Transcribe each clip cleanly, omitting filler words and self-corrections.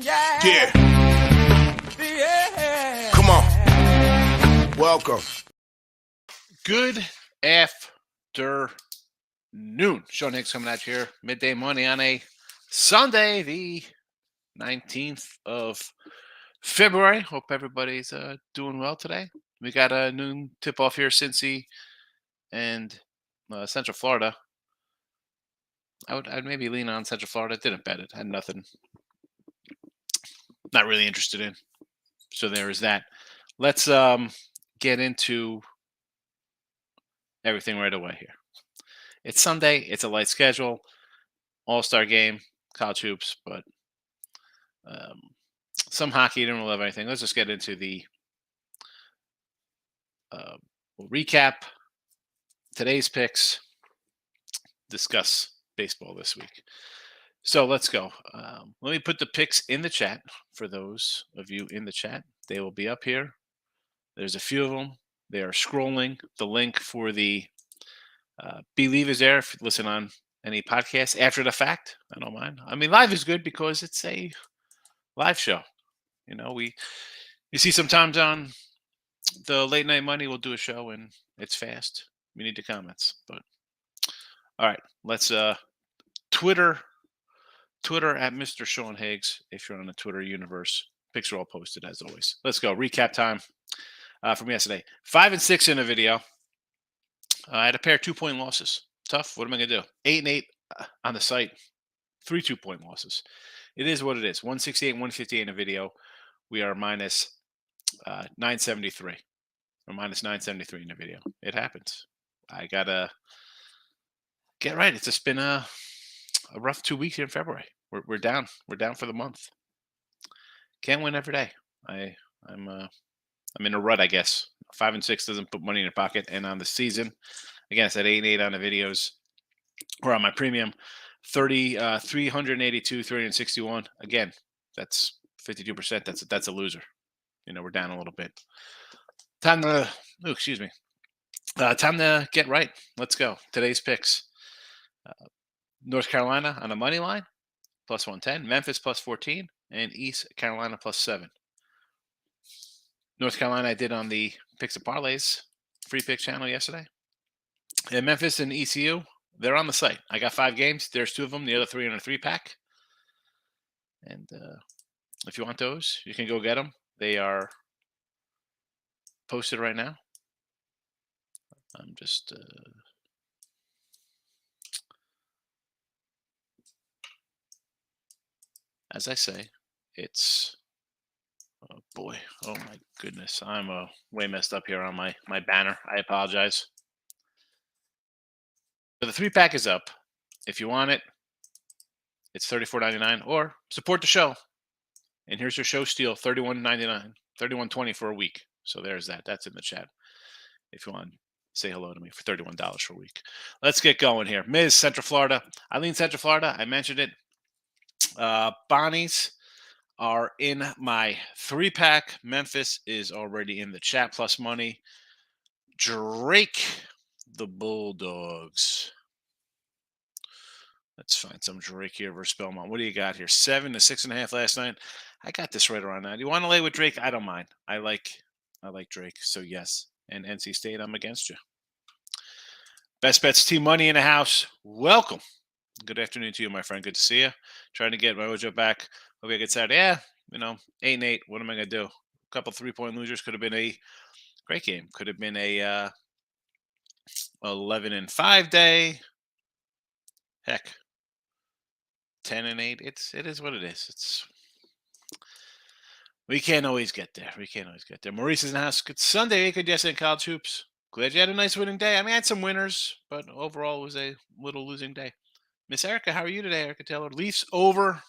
Yeah. Come on. Welcome. Good afternoon. Sean Higgs coming at you here. Midday money on a Sunday, the 19th of February. Hope everybody's doing well today. We got a noon tip-off here, Cincy and Central Florida. I'd maybe lean on Central Florida. Didn't bet it. Had nothing. Not really interested in. So there is that. Let's get into everything right away here. It's Sunday. It's a light schedule. All-star game, college hoops, but some hockey. Didn't really love anything. Let's just get into the we'll recap today's picks, discuss baseball this week. So let's go. Let me put the picks in the chat for those of you in the chat. They will be up here. There's a few of them. They are scrolling. The link for the Believe is there if you listen on any podcast after the fact. I don't mind. I mean, live is good because it's a live show. You know, you see sometimes on the late night money, we'll do a show and it's fast. We need the comments, but all right, let's Twitter at Mr. Sean Higgs. If you're on the Twitter universe, picks are all posted as always. Let's go. Recap time from yesterday. 5 and 6 in a video. I had a pair of 2-point losses. Tough. What am I going to do? 8 and 8 on the site. 3 2-point losses. It is what it is. 168 and 158 in a video. We are minus 973 or minus 973 in the video. It happens. I got to get right. It's just been a rough 2 weeks here in February. We're down. We're down for the month. Can't win every day. I'm in a rut, I guess. 5 and 6 doesn't put money in your pocket. And on the season, again, I said 8 and 8 on the videos or on my premium. 382, 361. Again, that's 52%. That's a loser. You know, we're down a little bit. Time to get right. Let's go. Today's picks. North Carolina on a money line, plus 110. Memphis, plus 14. And East Carolina, plus 7. North Carolina I did on the Picks and Parlays free pick channel yesterday. And Memphis and ECU, they're on the site. I got 5 games. There's 2 of them. The other 3 in a 3-pack. And if you want those, you can go get them. They are posted right now. I'm just as I say, it's oh boy, oh my goodness, I'm way messed up here on my banner. I apologize. So the 3-pack is up. If you want it, it's $34.99 or support the show. And here's your show steal, $31.99, $31.20 for a week. So there's that. That's in the chat. If you want to say hello to me for $31 for a week. Let's get going here. Ms. Central Florida. I lean Central Florida. I mentioned it. Bonnies are in my 3-pack. Memphis is already in the chat plus money. Drake, the Bulldogs. Let's find some Drake here versus Belmont. What do you got here? 7 to 6.5 last night. I got this right around that. You want to lay with Drake? I don't mind. I like Drake. So yes. And NC State, I'm against you. Best Bets Team Money in the house. Welcome. Good afternoon to you, my friend. Good to see you. Trying to get my Mojo back. Hope you get Saturday. Yeah, 8 and 8. What am I going to do? A couple 3-point losers. Could have been a great game. Could have been a 11 and 5 day. Heck, 10 and 8. It is what it is. We can't always get there. Maurice is in the house. Good Sunday. Good yesterday in college hoops. Glad you had a nice winning day. I mean, I had some winners, but overall it was a little losing day. Miss Erica, how are you today, Erica Taylor? Leafs over,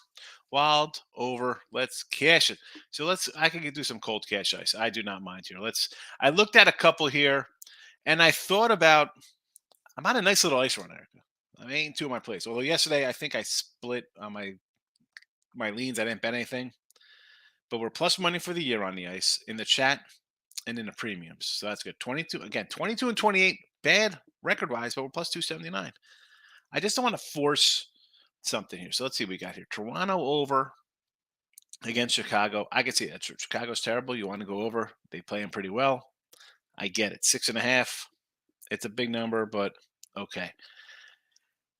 Wild over. Let's cash it. So I can do some cold cash ice. I do not mind here. I looked at a couple here, and I thought about. I'm on a nice little ice run, Erica. I'm 8 and 2 in my place. Although yesterday I think I split on my leans. I didn't bet anything. But we're plus money for the year on the ice in the chat and in the premiums. So that's good. 22 and 28. Bad record-wise, but we're plus 279. I just don't want to force something here. So let's see what we got here. Toronto over against Chicago. I can see that. Chicago's terrible. You want to go over. They play them pretty well. I get it. 6.5. It's a big number, but okay.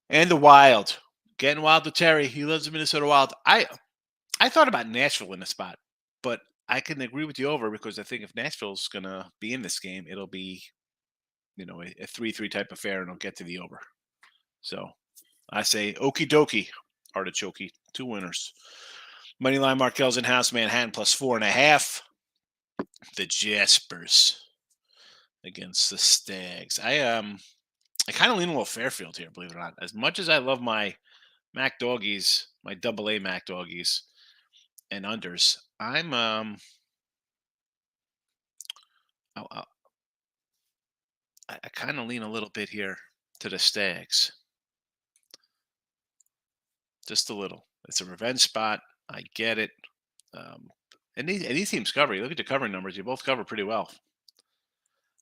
And the Wild. Getting Wild to Terry. He lives in Minnesota Wild. I thought about Nashville in the spot, but I can agree with you over because I think if Nashville's gonna be in this game, it'll be a 3-3 type affair and it'll get to the over. So I say okie dokie, artichoke, 2 winners. Moneyline Markel's in house Manhattan plus 4.5. The Jaspers against the Stags. I kind of lean a little Fairfield here, believe it or not. As much as I love my Mac doggies, my double A Mac doggies and unders, I kind of lean a little bit here to the Stags. Just a little. It's a revenge spot. I get it. And these teams cover. You look at the covering numbers, you both cover pretty well.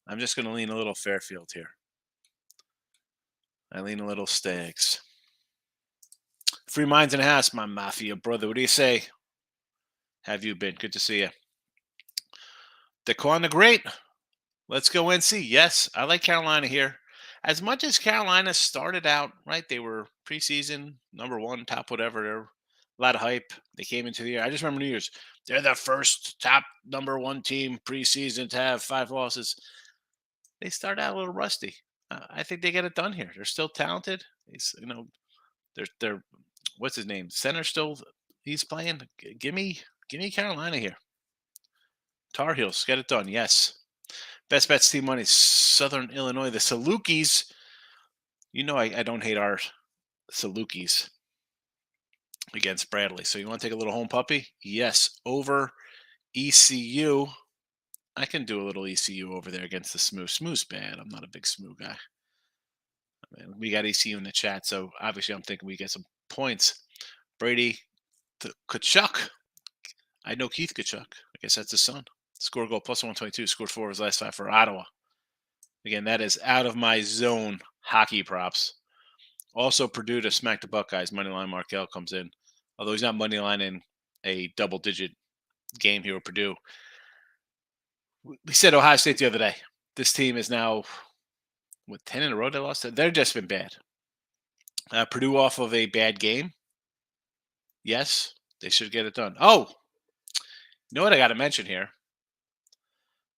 I'm just going to lean a little Fairfield here. I lean a little Stags. Free minds in the house, my Mafia brother. What do you say? Have you been? Good to see you. Daquan the Great. Let's go NC. Yes, I like Carolina here. As much as Carolina started out, right, they were preseason, number one, top whatever. There were a lot of hype. They came into the year. I just remember New Year's. They're the first top number one team preseason to have 5 losses. They start out a little rusty. I think they get it done here. They're still talented. They're what's his name? Center still. He's playing. Give me Carolina here. Tar Heels get it done. Yes. Best bets team money. Southern Illinois. The Salukis. I don't hate our Salukis against Bradley. So you want to take a little home puppy? Yes. Over ECU. I can do a little ECU over there against the Smooth. Smooth's bad. I'm not a big Smooth guy. We got ECU in the chat, so obviously I'm thinking we get some points. Brady Kachuk. I know Keith Kachuk. I guess that's his son. Score goal plus 122. Scored 4 of his last 5 for Ottawa. Again, that is out of my zone hockey props. Also, Purdue to smack the Buckeyes. Moneyline Markel comes in. Although he's not moneylining a double-digit game here with Purdue. We said Ohio State the other day. This team is now, 10 in a row they lost? They've just been bad. Purdue off of a bad game. Yes, they should get it done. Oh, you know what I got to mention here?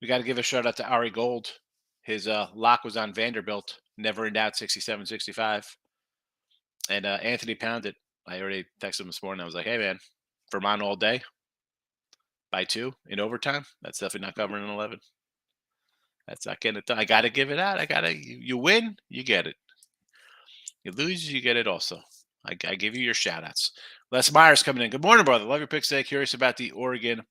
We got to give a shout out to Ari Gold. His lock was on Vanderbilt. Never in doubt, 67-65. And Anthony Pounded. I already texted him this morning. I was like, hey, man, Vermont all day by 2 in overtime. That's definitely not covering an 11. That's not getting it done. I got to give it out. You win, you get it. You lose, you get it also. I give you your shout outs. Les Myers coming in. Good morning, brother. Love your picks today. Curious about the Oregon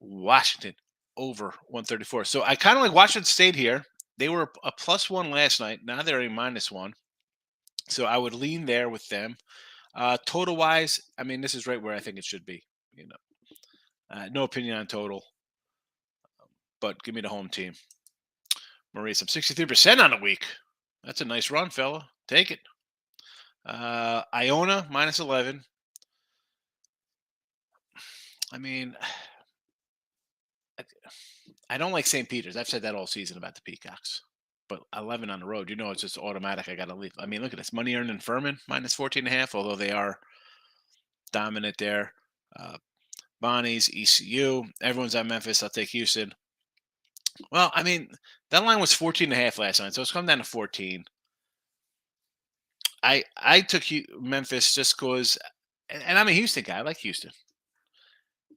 Washington over 134. So I kind of like Washington State here. They were a +1 last night. Now they're a -1. So I would lean there with them. Total wise, I mean, this is right where I think it should be. No opinion on total, but give me the home team. Maurice, I'm 63% on the week. That's a nice run, fella. Take it. Iona -11. I mean, I don't like St. Peter's. I've said that all season about the Peacocks. But 11 on the road, it's just automatic. I got to leave. I mean, look at this. Money earned in Furman -14.5, although they are dominant there. Bonnie's, ECU. Everyone's at Memphis. I'll take Houston. Well, I mean, that line was 14.5 last night, so it's come down to 14. I took Memphis just because, and I'm a Houston guy. I like Houston.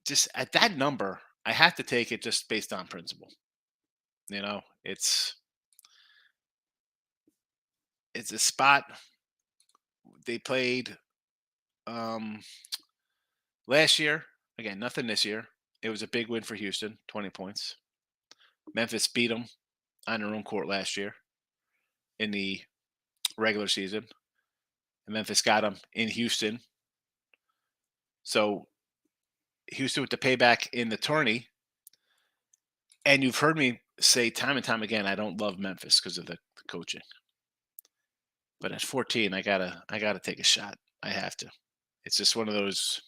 Just at that number, I have to take it just based on principle. It's a spot they played last year. Again, nothing this year. It was a big win for Houston, 20 points. Memphis beat them on their own court last year in the regular season. And Memphis got them in Houston. So Houston with the payback in the tourney. And you've heard me say time and time again, I don't love Memphis because of the coaching. But at 14, I gotta take a shot. I have to. It's just one of those.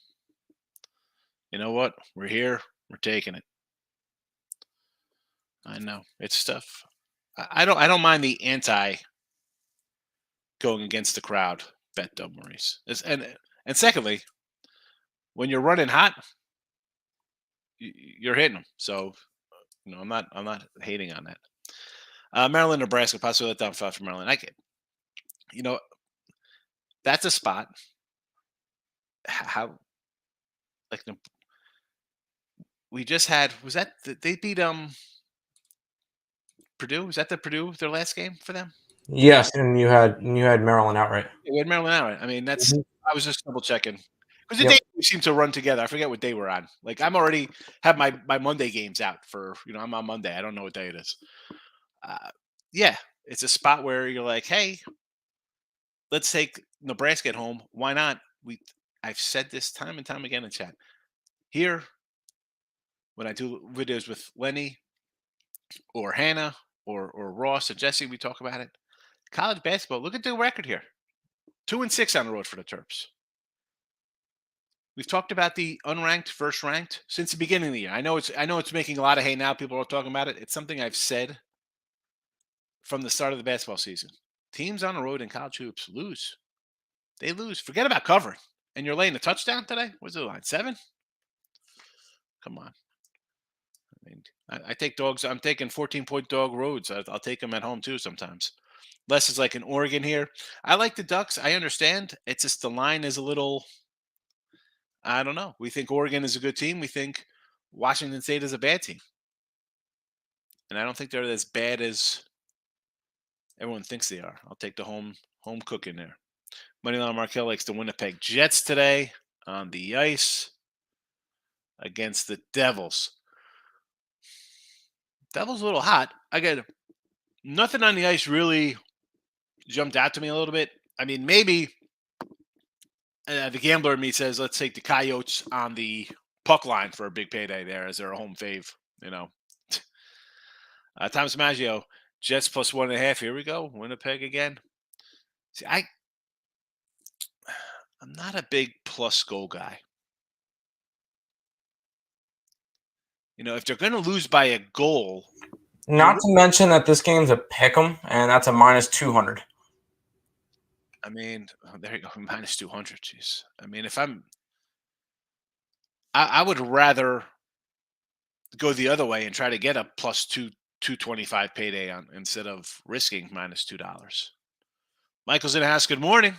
You know what? We're here. We're taking it. I know it's tough. I don't mind the anti going against the crowd bet though, Maurice. And secondly, when you're running hot, you're hitting them. So I'm not hating on that. Maryland, Nebraska, possibly let down five for Maryland. I get, you know, that's a spot. How like we just had was that they beat Purdue? Was that the Purdue their last game for them? Yes, and you had Maryland outright. Yeah, we had Maryland out. Right? I mean, that's Mhm. I was just double checking because the Yep. days seem to run together. I forget what day we're on. Like I'm already have my Monday games out for I'm on Monday. I don't know what day it is. Uh, yeah, it's a spot where you're like, hey, let's take Nebraska at home. Why not? I've said this time and time again in chat. Here, when I do videos with Lenny or Hannah or Ross or Jesse, we talk about it. College basketball. Look at the record here: 2-6 on the road for the Terps. We've talked about the unranked, first ranked since the beginning of the year. I know it's making a lot of hay now. People are talking about it. It's something I've said from the start of the basketball season. Teams on the road in college hoops lose. They lose. Forget about covering. And you're laying a touchdown today? What's the line? 7? Come on. I mean, I take dogs. I'm taking 14-point dog roads. I'll take them at home too sometimes. Less is like an Oregon here. I like the Ducks. I understand. It's just the line is a little. I don't know. We think Oregon is a good team. We think Washington State is a bad team, and I don't think they're as bad as everyone thinks they are. I'll take the home cook in there. Moneyline Markel likes the Winnipeg Jets today on the ice against the Devils. Devils a little hot. I got nothing on the ice really jumped out to me a little bit. I mean, maybe the gambler in me says, let's take the Coyotes on the puck line for a big payday there as their home fave. Thomas Maggio, Jets plus 1.5. Here we go. Winnipeg again. See, I'm not a big plus goal guy. If they're going to lose by a goal. Not to mention that this game's a pick'em, and that's a minus 200. I mean, there you go, minus 200. Jeez. I mean, I would rather go the other way and try to get a plus 225 payday on instead of risking minus $2. Michael's in the house. Good morning.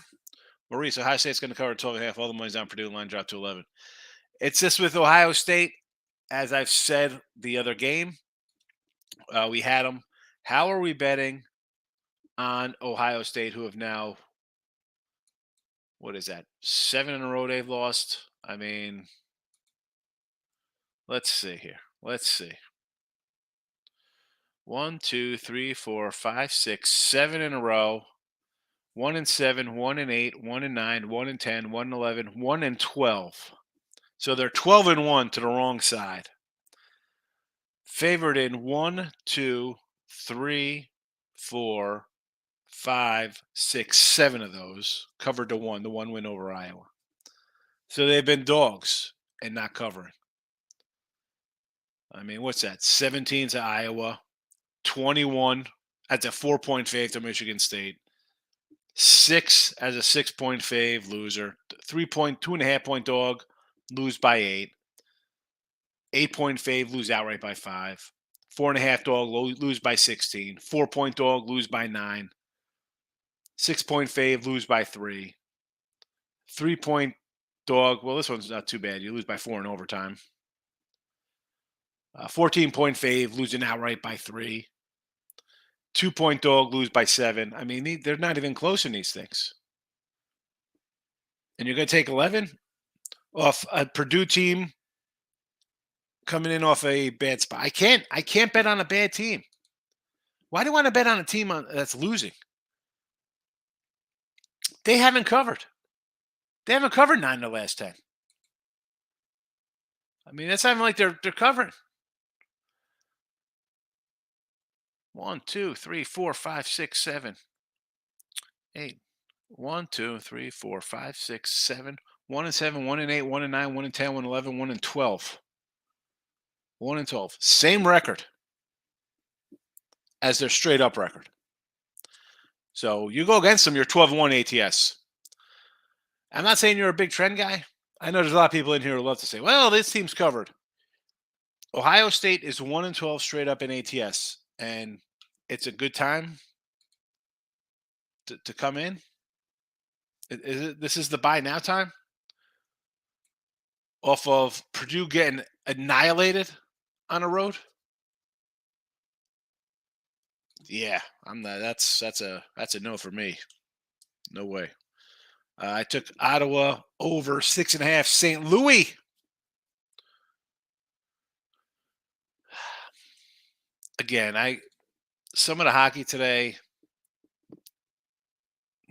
Maurice, Ohio State's going to cover 12.5. All the money's on Purdue. Line dropped to 11. It's just with Ohio State, as I've said the other game, we had them. How are we betting on Ohio State, who have now, what is that, 7 in a row they've lost? I mean, let's see here. Let's see. 1, 2, 3, 4, 5, 6, 7 in a row. 1-7, 1-8, 1-9, 1-10, 1-11, 1-12. So they're 12-1 to the wrong side. Favored in 1, 2, 3, 4, 5, 6, 7 of those. Covered to 1, the one win over Iowa. So they've been dogs and not covering. I mean, what's that? 17 to Iowa, 21 as a 4-point fave to Michigan State, 6 as a 6-point fave loser, 2.5-point dog, lose by 8, 8-point fave, lose outright by 5, 4.5 dog, lose by 16, 4-point dog, lose by 9, 6-point fave, lose by 3, 3-point dog. Well, this one's not too bad. You lose by 4 in overtime. 14-point fave, losing outright by 3. 2-point dog, lose by 7. I mean, they're not even close in these things. And you're going to take 11 off a Purdue team coming in off a bad spot. I can't bet on a bad team. Why do I want to bet on a team that's losing? They haven't covered. They haven't covered 9 of the last 10. I mean, that's not even like they're covering. 1, 2, 3, 4, 5, 6, 7, 8. 1, 2, 3, 4, 5, 6, 7. 1-7, 1-8, 1-9, 1-10, 1-11, 1-12. 1-12. Same record as their straight up record. So you go against them, you're 12-1 ATS. I'm not saying you're a big trend guy. I know there's a lot of people in here who love to say, well, this team's covered. Ohio State is 1-12 straight up in ATS, and it's a good time to come in. This is the buy now time? Off of Purdue getting annihilated on the road? Yeah, I'm not. That's a no for me. No way. I took Ottawa over 6.5. St. Louis. Again, some of the hockey today,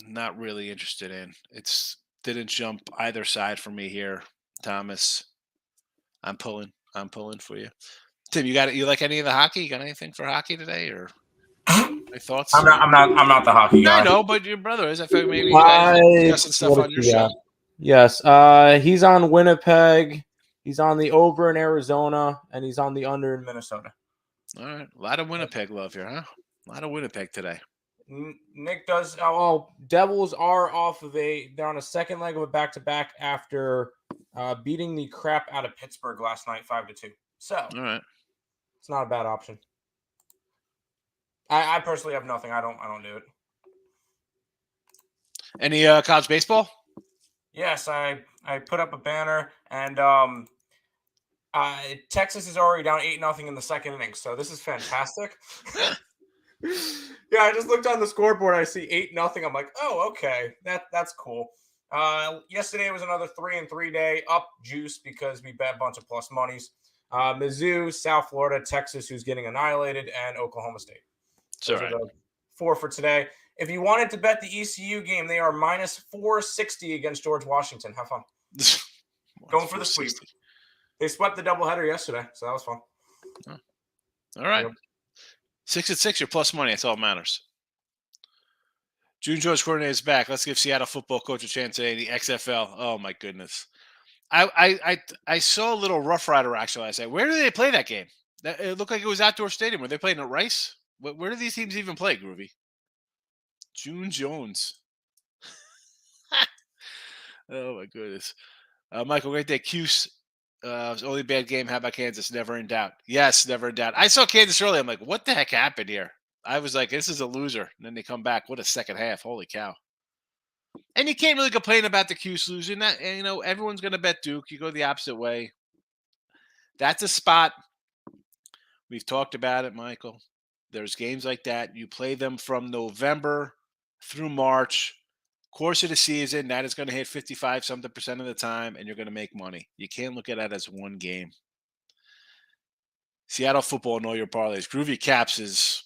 not really interested in. It's didn't jump either side for me here, Thomas. I'm pulling for you. Tim, you like any of the hockey? You got anything for hockey today, or any thoughts? I'm not the hockey guy. I know, but your brother is. I feel like maybe you guys discussing stuff on your show. Yes. He's on Winnipeg. He's on the over in Arizona, and he's on the under in Minnesota. All right. A lot of Winnipeg love here, huh? A lot of Winnipeg today. Nick does. Oh, Devils are they're on a second leg of a back-to-back after beating the crap out of Pittsburgh last night, 5-2. So, all right, it's not a bad option. I personally have nothing. I don't do it. Any college baseball? Yes, I put up a banner, and Texas is already down 8-0 in the second inning, so this is fantastic. Yeah, I just looked on the scoreboard. I see 8-0. I'm like, oh, okay, that's cool. Yesterday was another 3-3 day, up juice because we bet a bunch of plus monies. Mizzou, South Florida, Texas, who's getting annihilated, and Oklahoma State. Those are the 4 for today. If you wanted to bet the ECU game, they are minus 460 against George Washington. Have fun. Going for the sweep. They swept the doubleheader yesterday, so that was fun. Oh. All right. Yep. 6-6, your plus money. That's all that matters. June George Coordinator is back. Let's give Seattle football coach a chance today. The XFL. Oh my goodness. I saw a little Rough Rider action last night. Where did they play that game? It looked like it was outdoor stadium. Were they playing at Rice? Where do these teams even play, Groovy? June Jones. Oh my goodness. Michael, great day. Cuse. Only bad game. How about Kansas? Never in doubt. Yes, never in doubt. I saw Kansas early. I'm like, what the heck happened here? I was like, this is a loser. And then they come back. What a second half. Holy cow. And you can't really complain about the Cuse losing. That, and, everyone's going to bet Duke. You go the opposite way. That's a spot. We've talked about it, Michael. There's games like that. You play them from November through March. Course of the season, that is going to hit 55% of the time, and you're going to make money. You can't look at that as one game. Seattle football and all your parlays. Groovy Caps is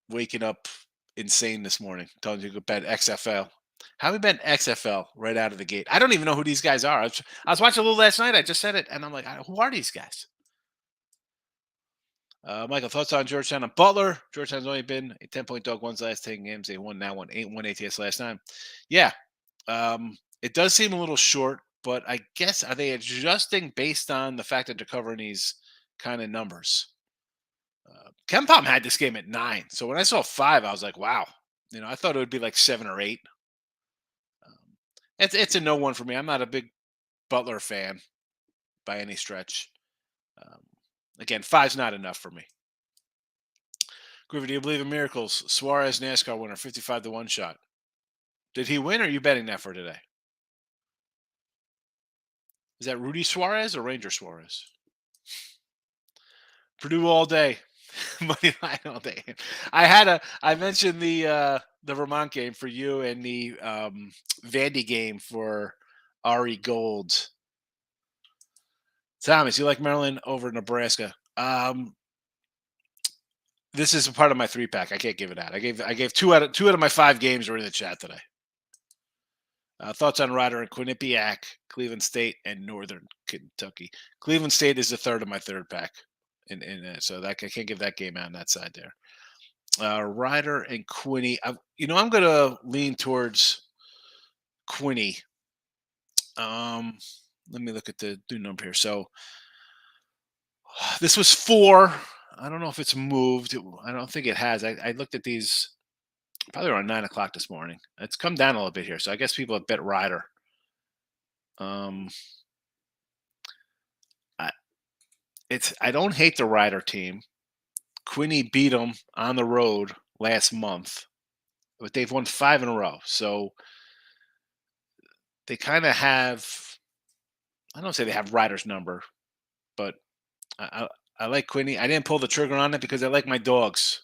waking up insane this morning. Telling you to bet XFL. How we bet XFL right out of the gate? I don't even know who these guys are. I was watching a little last night. I just said it, and I'm like, who are these guys? Michael, thoughts on Georgetown and Butler? Georgetown's only been a 10-point dog one's last 10 games. They won that one, 8-1 ATS last time. Yeah, it does seem a little short, but I guess are they adjusting based on the fact that they're covering these kind of numbers? KenPom had this game at 9, so when I saw 5, I was like, wow. I thought it would be like 7 or 8. It's a no one for me. I'm not a big Butler fan by any stretch. Again, 5's not enough for me. Groovy, do you believe in miracles? Suarez, NASCAR winner, 55-1 shot. Did he win, or are you betting that for today? Is that Rudy Suarez or Ranger Suarez? Purdue all day. Money line all day. I mentioned the Vermont game for you and the Vandy game for Ari Gold. Thomas, you like Maryland over Nebraska? This is a part of my 3-pack. I can't give it out. I gave two out of my 5 games are in the chat today. Thoughts on Ryder and Quinnipiac, Cleveland State, and Northern Kentucky. Cleveland State is the third of my 3rd pack, so that I can't give that game out on that side there. Ryder and Quinny. I'm going to lean towards Quinny Let me look at the new number here. So this was 4. I don't know if it's moved. I don't think it has. I looked at these probably around 9 o'clock this morning. It's come down a little bit here, so I guess people have bet Ryder. I don't hate the Ryder team. Quinny beat them on the road last month, but they've won 5 in a row. So they kind of have. I don't say they have Ryder's number, but I like Quinny. I didn't pull the trigger on it because I like my dogs,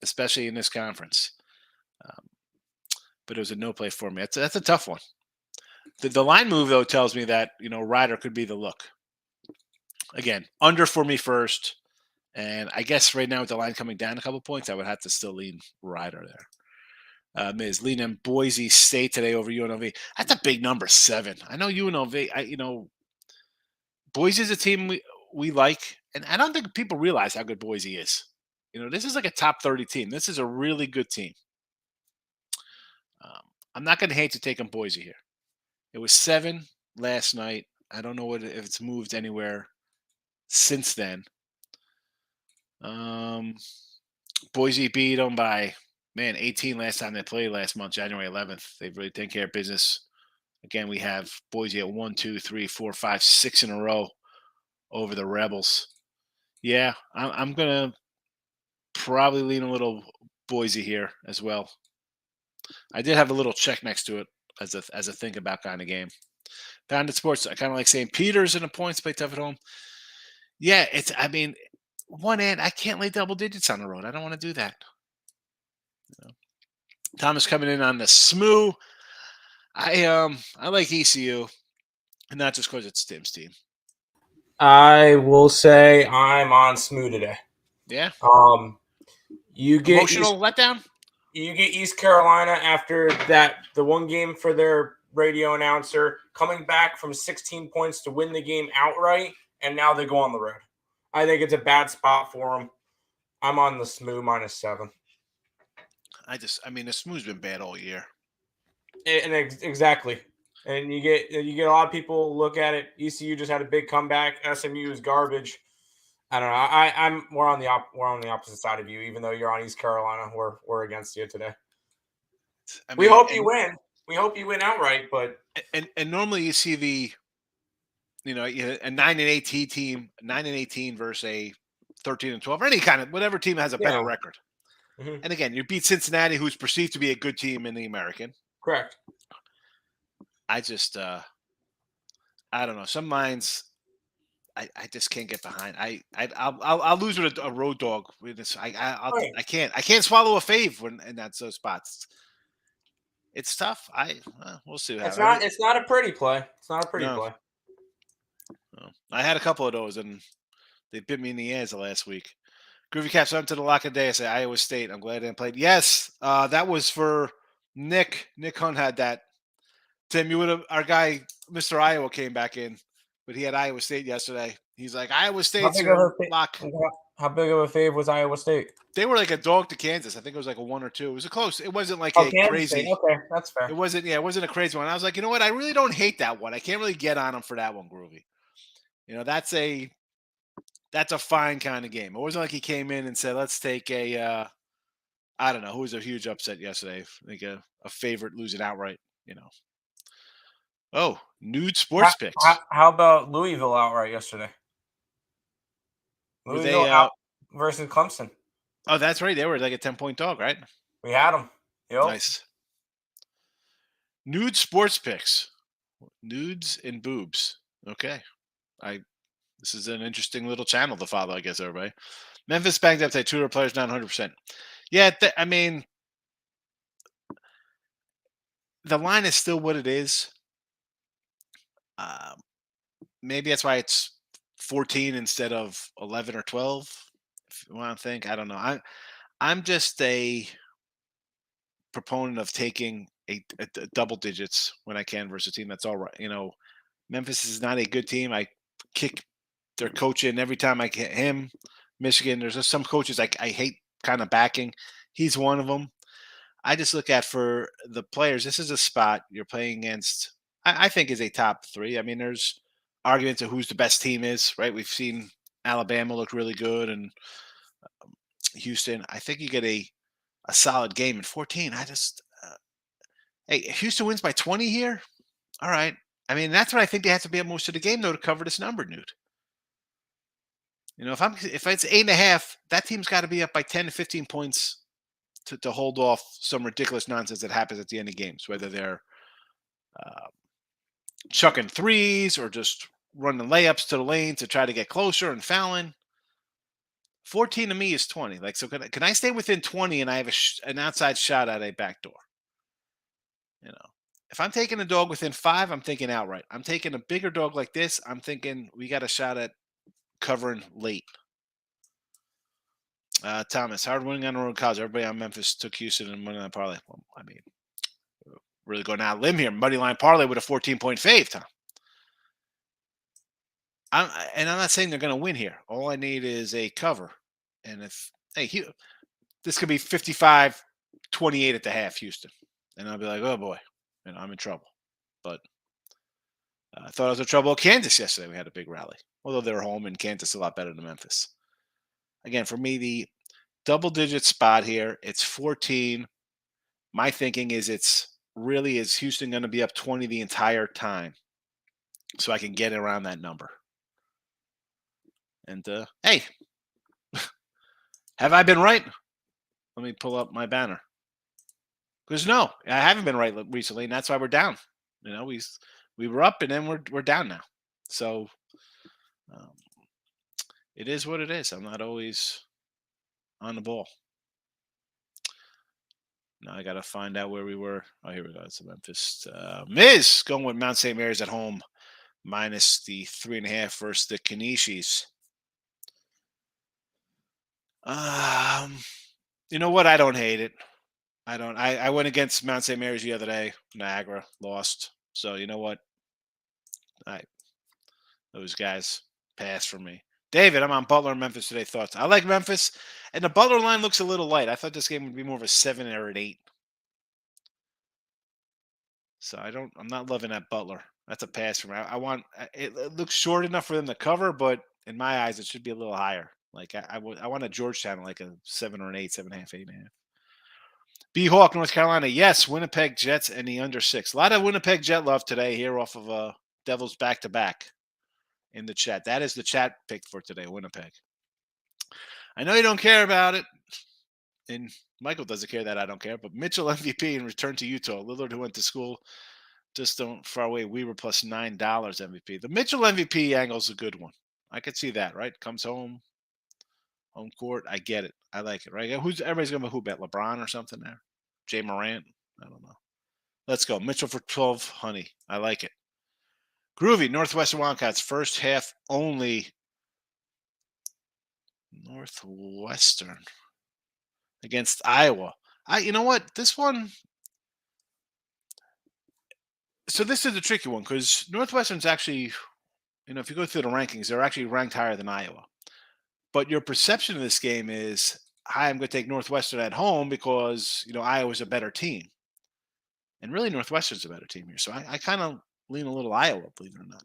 especially in this conference. But it was a no play for me. That's a tough one. The line move though tells me that Ryder could be the look. Again, under for me first, and I guess right now with the line coming down a couple points, I would have to still lean Ryder there. Miz leaning Boise State today over UNLV. That's a big number, 7. I know UNLV. Boise is a team we like, and I don't think people realize how good Boise is. This is like a top 30 team. This is a really good team. I'm not going to hate to take on Boise here. It was 7 last night. I don't know if it's moved anywhere since then. Boise beat them by 18 last time they played last month, January 11th. They've really taken care of business. Again, we have Boise at 1, 2, 3, 4, 5, 6 in a row over the Rebels. Yeah, I'm gonna probably lean a little Boise here as well. I did have a little check next to it as a think about kind of game. Pounded Sports, I kind of like St. Peter's in the points, play tough at home. Yeah, one end, I can't lay double digits on the road. I don't want to do that. Thomas coming in on the SMU. I like ECU, and not just because it's Tim's team. I will say I'm on SMU today. Yeah. You get emotional letdown. You get East Carolina after the one game for their radio announcer coming back from 16 points to win the game outright, and now they go on the road. I think it's a bad spot for them. I'm on the SMU -7. The SMU's been bad all year. And exactly. And you get a lot of people look at it. ECU just had a big comeback. SMU is garbage. I don't know. We're on the opposite side of you, even though you're on East Carolina. We're against you today. We hope you win. We hope you win outright, but and normally you see a 9-18 team, 9-18 versus a 13-12, or any kind of whatever team has a better record. Mm-hmm. And again, you beat Cincinnati, who's perceived to be a good team in the American. Correct. I just I don't know. Some lines I just can't get behind. I'll lose with a road dog with this. I can't swallow a fave when in those spots. It's tough. We'll see. It's not a pretty play. It's not a pretty play. No. I had a couple of those, and they bit me in the ass the last week. Groovy Caps on to the lock of the day. I say Iowa State. I'm glad I didn't play. Yes, that was for Nick. Nick Hunt had that. Tim, you would have. Our guy, Mr. Iowa, came back in, but he had Iowa State yesterday. He's like, Iowa State's lock. How big of a fave was Iowa State? They were like a dog to Kansas. I think it was like a 1 or 2. It was a close. It wasn't like a Kansas crazy. State. Okay, that's fair. It wasn't. Yeah, it wasn't a crazy one. I was like, you know what? I really don't hate that one. I can't really get on him for that one, Groovy. That's a fine kind of game. It wasn't like he came in and said, let's take I don't know, who was a huge upset yesterday. Like a favorite losing outright, Oh, nude sports picks. How about Louisville outright yesterday? Louisville out versus Clemson. Oh, that's right. They were like a 10-point dog, right? We had them. Yep. Nice. Nude sports picks. Nudes and boobs. Okay. This is an interesting little channel to follow, I guess, everybody. Memphis banged up to 2 players, not 100%. Yeah, the line is still what it is. Maybe that's why it's 14 instead of 11 or 12. If you want to think, I don't know. I'm just a proponent of taking a double digits when I can versus a team that's all right. Memphis is not a good team. I kick their coach in every time I get him. Michigan, there's just some coaches I hate kind of backing. He's one of them. I just look at for the players. This is a spot you're playing against I think is a top 3. I mean, there's arguments of who's the best team is, right? We've seen Alabama look really good and Houston. I think you get a solid game in 14. Hey, Houston wins by 20 here. All right. I mean, that's what I think they have to be at most of the game though to cover this number, Newt. You know, if it's 8.5, that team's got to be up by 10 to 15 points to hold off some ridiculous nonsense that happens at the end of games, whether they're chucking threes or just running layups to the lane to try to get closer and fouling. 14 to me is 20. Like, so can I stay within 20 and I have an outside shot at a back door? You know, if I'm taking a dog within 5, I'm thinking outright. I'm taking a bigger dog like this. I'm thinking we got a shot at covering late. Thomas, hard winning on the road college. Everybody on Memphis took Houston and money line parlay. Well, I mean, really going out limb here. Money line parlay with a 14-point fave, Tom. I'm not saying they're going to win here. All I need is a cover. And this could be 55-28 at the half, Houston. And I'll be like, oh boy, I'm in trouble. But I thought I was in trouble at Kansas yesterday. We had a big rally. Although they were home and Kansas is a lot better than Memphis. Again, for me, the double-digit spot here, it's 14. My thinking is is Houston going to be up 20 the entire time so I can get around that number. And, hey, have I been right? Let me pull up my banner. Because no, I haven't been right recently, and that's why we're down. You know, we were up, and then we're down now. So it is what it is. I'm not always on the ball. Now I got to find out where we were. Oh, here we go. It's Memphis. Miz going with Mount St. Mary's at home, minus the 3.5 versus the Kanishis. You know what? I don't hate it. I don't. I went against Mount St. Mary's the other day. Niagara lost. So you know what? Those guys passed for me. David, I'm on Butler and Memphis today. Thoughts? I like Memphis, and the Butler line looks a little light. I thought this game would be more of a 7 or an 8. So I'm not loving that Butler. That's a pass for me. It looks short enough for them to cover, but in my eyes, it should be a little higher. Like I want a Georgetown like a 7 or an 8, 7.5, 8.5. B Hawk, North Carolina. Yes, Winnipeg Jets and the under 6. A lot of Winnipeg Jet love today here off of Devils back-to-back in the chat. That is the chat pick for today, Winnipeg. I know you don't care about it, and Michael doesn't care that I don't care, but Mitchell MVP and return to Utah. Lillard, who went to school just don't far away. We were plus $9 MVP. The Mitchell MVP angle is a good one. I could see that, right? Comes home court. I get it. I like it, right? Everybody's going to who bet? LeBron or something there? Jay Morant? I don't know. Let's go. Mitchell for 12, honey. I like it. Groovy, Northwestern Wildcats, first half only. Northwestern against Iowa. You know what? This one. So this is a tricky one because Northwestern's actually, if you go through the rankings, they're actually ranked higher than Iowa. But your perception of this game is, I'm going to take Northwestern at home because, Iowa's a better team. And really, Northwestern's a better team here. So I kind of lean a little Iowa, believe it or not.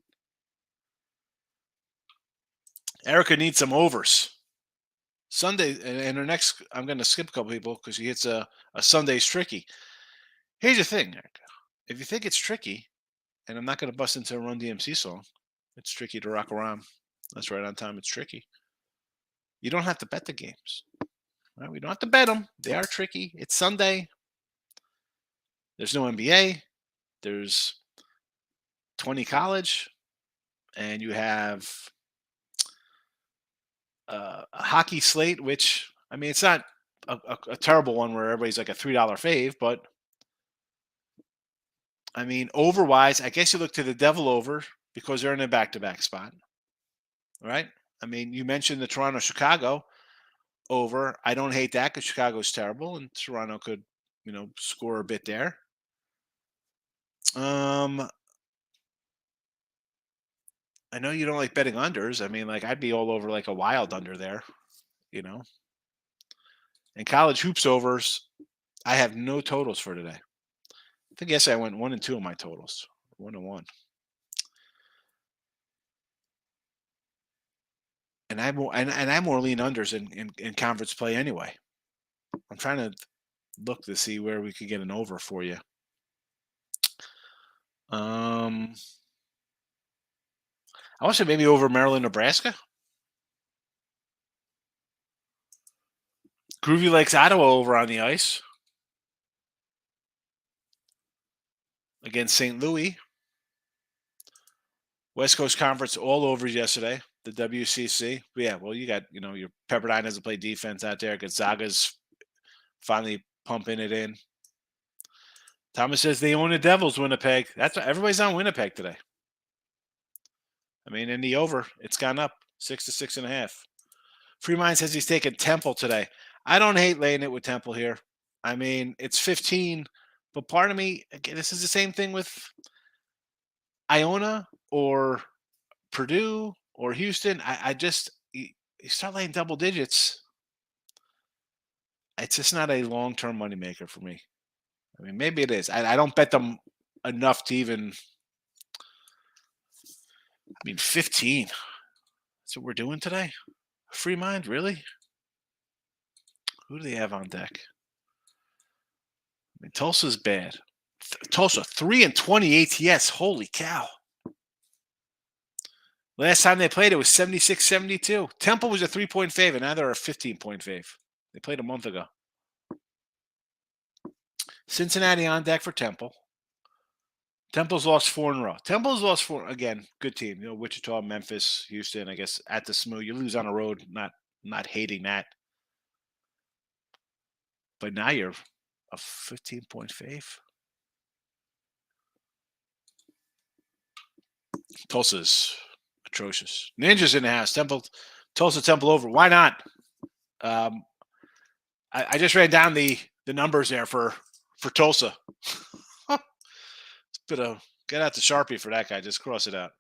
Erica needs some overs. Sunday, and her next, I'm going to skip a couple people because she hits a Sunday's tricky. Here's the thing, Erica. If you think it's tricky, and I'm not going to bust into a Run DMC song, it's tricky to rock around. That's right on time. It's tricky. You don't have to bet the games. Right? We don't have to bet them. They are tricky. It's Sunday. There's no NBA. There's 20 college. And you have a hockey slate, which, it's not a terrible one where everybody's like a $3 fave, but over-wise, I guess you look to the Devil over because they're in a back-to-back spot, right? You mentioned the Toronto-Chicago over. I don't hate that because Chicago's terrible and Toronto could, score a bit there. I know you don't like betting unders. I'd be all over like a wild under there, And college hoops overs, I have no totals for today. I think yesterday I went 1 and 2 on my totals. 1-1. And I'm more lean unders in conference play anyway. I'm trying to look to see where we could get an over for you. I want to say maybe over Maryland, Nebraska. Groovy likes Ottawa over on the ice against St. Louis. West Coast Conference all over yesterday. The WCC. But yeah, well, you got, your Pepperdine hasn't played defense out there. Gonzaga's finally pumping it in. Thomas says they own the Devils, Winnipeg. That's what everybody's on Winnipeg today. I mean, in the over, it's gone up 6 to 6.5. Free Mind says he's taking Temple today. I don't hate laying it with Temple here. I mean, it's 15, but part of me, again, this is the same thing with Iona or Purdue or Houston. I just, you start laying double digits. It's just not a long-term moneymaker for me. I mean, maybe it is. I don't bet them enough to even. 15. That's what we're doing today. Free Mind, really? Who do they have on deck? Tulsa's bad. Tulsa 3-20 ATS. Holy cow! Last time they played, it was 76-72. Temple was a 3-point favorite. Now they're a 15-point favorite. They played a month ago. Cincinnati on deck for Temple. Temple's lost 4 in a row. Temple's lost 4 again. Good team. Wichita, Memphis, Houston. I guess at the SMU, you lose on the road. Not hating that. But now you're a 15-point fave. Tulsa's atrocious. Ninjas in the house. Tulsa Temple over. Why not? I just ran down the numbers there for Tulsa. Get out the Sharpie for that guy. Just cross it out.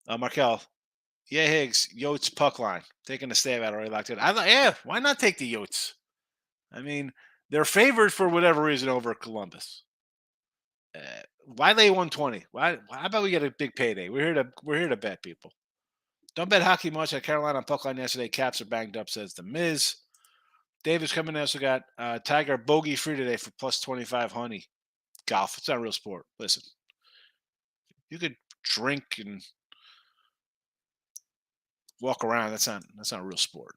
Markel. Yeah, Higgs. Yotes puck line. Taking a stab at it already locked in. Why not take the Yotes? I mean, they're favored for whatever reason over Columbus. Why lay 120? How about we get a big payday? We're here to bet, people. Don't bet hockey much at Carolina on puck line yesterday. Caps are banged up, says the Miz. Davis coming in. Also got Tiger bogey free today for plus 25 honey. Golf. It's not a real sport. Listen, you could drink and walk around. That's not a real sport.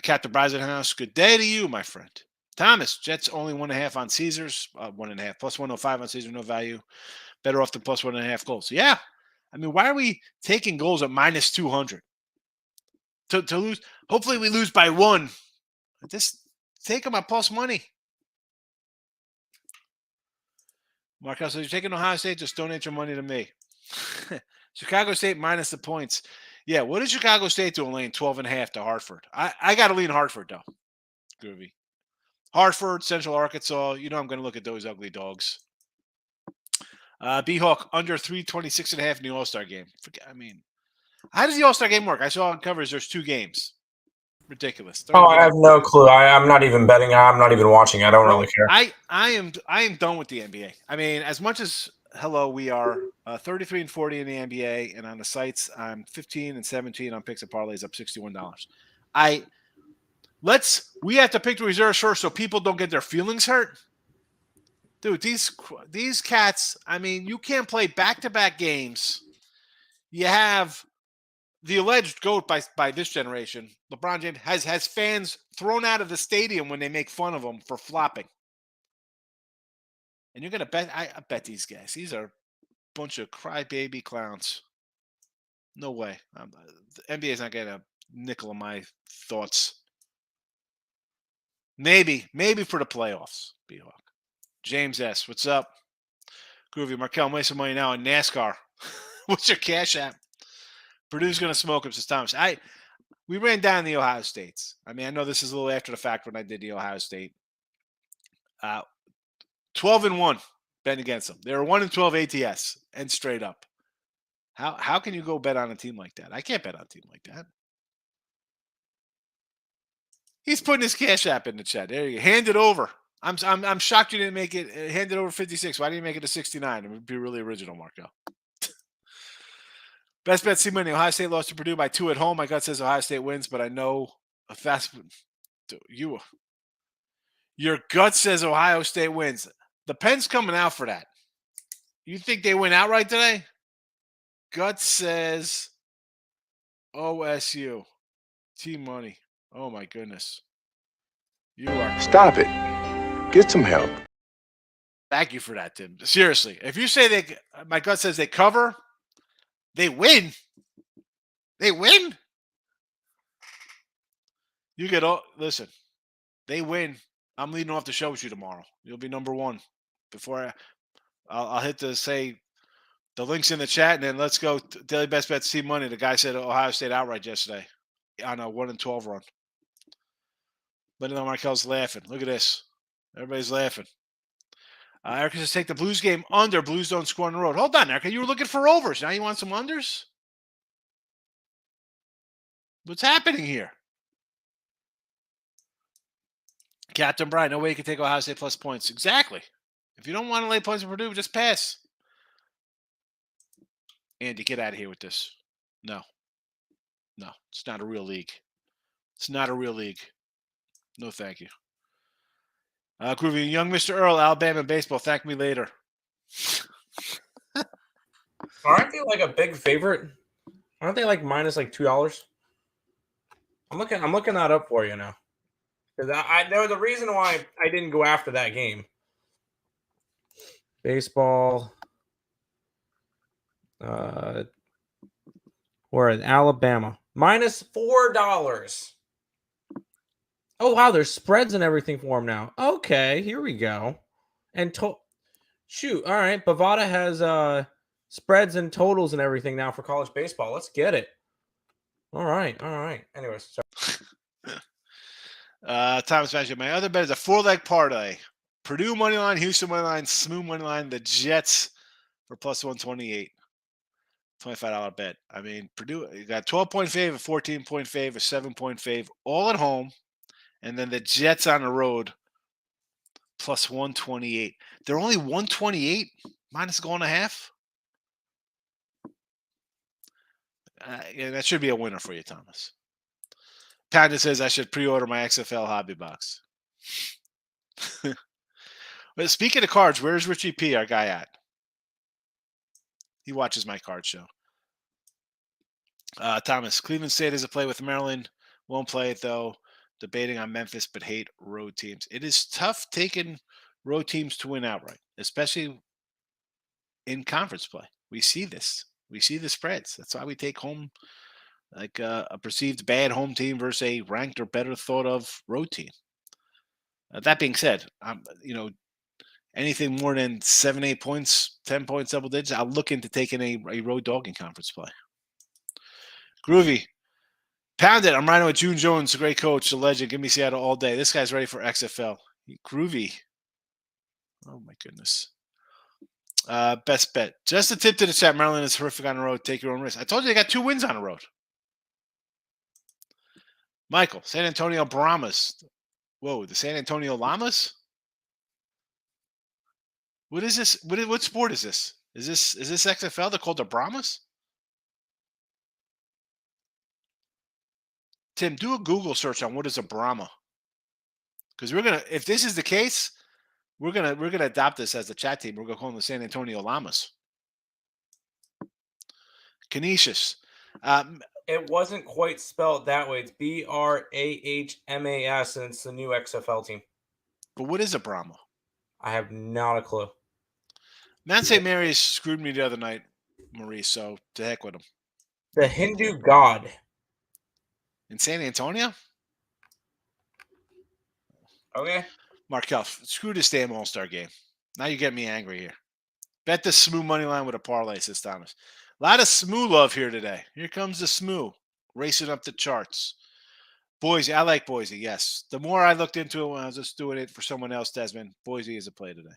Captain Bryson House. Good day to you, my friend. Thomas. Jets only 1.5 on Caesars. 1.5 plus 105 on Caesars. No value. Better off than plus 1.5 goals. Yeah. I mean, why are we taking goals at minus 200 to lose? Hopefully, we lose by 1. Just take them at plus money. Markel says, you're taking Ohio State, just donate your money to me. Chicago State minus the points. Yeah, what did Chicago State do laying 12.5 to Hartford? I got to lean Hartford, though. Groovy. Hartford, Central Arkansas. I'm going to look at those ugly dogs. B-Hawk under 326.5 in the All-Star game. How does the All-Star game work? I saw on covers there's 2 games. Ridiculous. I have no clue. I'm not even betting. I'm not even watching. I don't really care. I am done with the NBA. I mean, as much as we are 33-40 in the NBA, and on the sites I'm 15-17 on picks and parlays, up $61. We have to pick the reserves first so people don't get their feelings hurt. Dude, these cats. I mean, you can't play back-to-back games. You have the alleged GOAT by this generation, LeBron James, has fans thrown out of the stadium when they make fun of him for flopping. And you're going to bet? I bet these guys. These are a bunch of crybaby clowns. No way. The NBA's not getting a nickel of my thoughts. Maybe for the playoffs, B-Hawk. James S., what's up? Groovy. Markel, make some money now in NASCAR. What's your cash app? Purdue's going to smoke him, says Thomas. We ran down the Ohio States. I mean, I know this is a little after the fact when I did the Ohio State. 12-1 bet against them. They were 1-12 ATS and straight up. How can you go bet on a team like that? I can't bet on a team like that. He's putting his cash app in the chat. There you go. Hand it over. I'm shocked you didn't make it. Hand it over 56. Why didn't you make it to 69? It would be really original, Marco. Best bet, C-Money. Ohio State lost to Purdue by 2 at home. My gut says Ohio State wins, but I know a fast. Your gut says Ohio State wins. The pen's coming out for that. You think they win outright today? Gut says OSU. T-Money. Oh, my goodness. You are. Stop it. Get some help. Thank you for that, Tim. Seriously. If you say my gut says they cover, they win. They win. You get all. Listen, they win. I'm leading off the show with you tomorrow. You'll be number one. Before I'll hit the links in the chat, and then let's go. Daily Best Bet C-Money. The guy said Ohio State outright yesterday on a 1-12 run. Lennon Markel's laughing. Look at this. Everybody's laughing. Erica says take the Blues game under. Blues don't score on the road. Hold on, Erica. You were looking for overs. Now you want some unders? What's happening here? Captain Brian, no way you can take Ohio State plus points. Exactly. If you don't want to lay points for Purdue, just pass. Andy, get out of here with this. No, it's not a real league. It's not a real league. No, thank you. Groovy, young Mr. Earl, Alabama baseball. Thank me later. Aren't they like a big favorite? Aren't they like minus like $2? I'm looking that up for you now. Because I know the reason why I didn't go after that game. Baseball. We're in Alabama. Minus $4. Oh, wow. There's spreads and everything for them now. Okay, here we go. And shoot. All right. Bovada has spreads and totals and everything now for college baseball. Let's get it. All right. Anyways. Thomas Magic. My other bet is a 4-leg parlay. Purdue money line, Houston money line, Smooth money line, the Jets for plus 128. $25 bet. I mean, Purdue, you got 12-point fave, a 14-point fave, a 7-point fave, all at home. And then the Jets on the road, plus 128. They're only 128 minus a goal and a half. Yeah, that should be a winner for you, Thomas. Panda says I should pre-order my XFL hobby box. But speaking of cards, where's Richie P, our guy, at? He watches my card show. Thomas, Cleveland State has a play with Maryland. Won't play it, though. Debating on Memphis, but hate road teams. It is tough taking road teams to win outright, especially in conference play. We see this. We see the spreads. That's why we take home like a perceived bad home team versus a ranked or better thought of road team. That being said, anything more than 7, 8 points, 10 points, double digits, I'll look into taking a road dog in conference play. Groovy. Pound it. I'm riding with June Jones, a great coach, a legend. Give me Seattle all day. This guy's ready for XFL. Groovy. Oh, my goodness. Best bet. Just a tip to the chat. Maryland is horrific on the road. Take your own risk. I told you they got 2 wins on the road. Michael, San Antonio Brahmas. Whoa, the San Antonio Llamas? What is this? What sport is this? Is this XFL? They're called the Brahmas? Tim, do a Google search on what is a Brahma. Because if this is the case, we're gonna adopt this as the chat team. We're gonna call them the San Antonio Llamas. Canisius. It wasn't quite spelled that way. It's BRAHMAS, and it's the new XFL team. But what is a Brahma? I have not a clue. Mount St. Mary's screwed me the other night, Maurice, so to heck with them. The Hindu god. In San Antonio? Okay. Markel, screw this damn All-Star game. Now you get me angry here. Bet the Smooth money line with a parlay, says Thomas. A lot of Smooth love here today. Here comes the Smooth, racing up the charts. Boise, I like Boise, yes. The more I looked into it when I was just doing it for someone else, Desmond, Boise is a play today.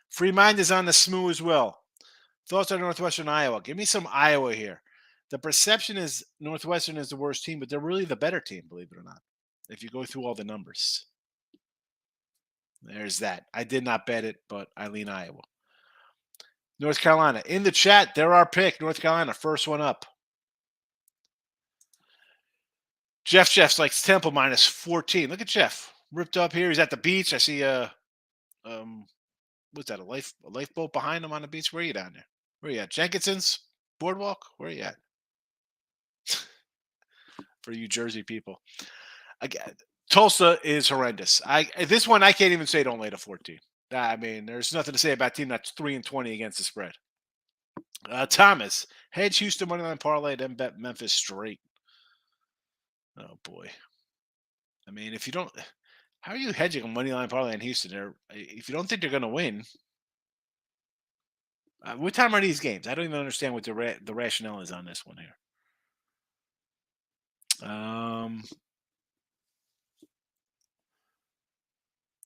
Free Mind is on the Smooth as well. Thoughts on Northwestern Iowa? Give me some Iowa here. The perception is Northwestern is the worst team, but they're really the better team, believe it or not, if you go through all the numbers. There's that. I did not bet it, but I lean Iowa. North Carolina. In the chat, they're our pick. North Carolina, first one up. Jeff's likes Temple minus 14. Look at Jeff. Ripped up here. He's at the beach. I see what's that, a lifeboat behind him on the beach? Where are you down there? Where are you at? Jenkinson's Boardwalk? Where are you at? For you Jersey people. Again, Tulsa is horrendous. This one I can't even say don't lay to 14. I mean, there's nothing to say about a team that's 3-20 against the spread. Thomas, hedge Houston moneyline parlay, then bet Memphis straight. Oh boy. I mean, if you don't, how are you hedging a moneyline parlay in Houston? If you don't think they're going to win, what time are these games? I don't even understand what the rationale is on this one here.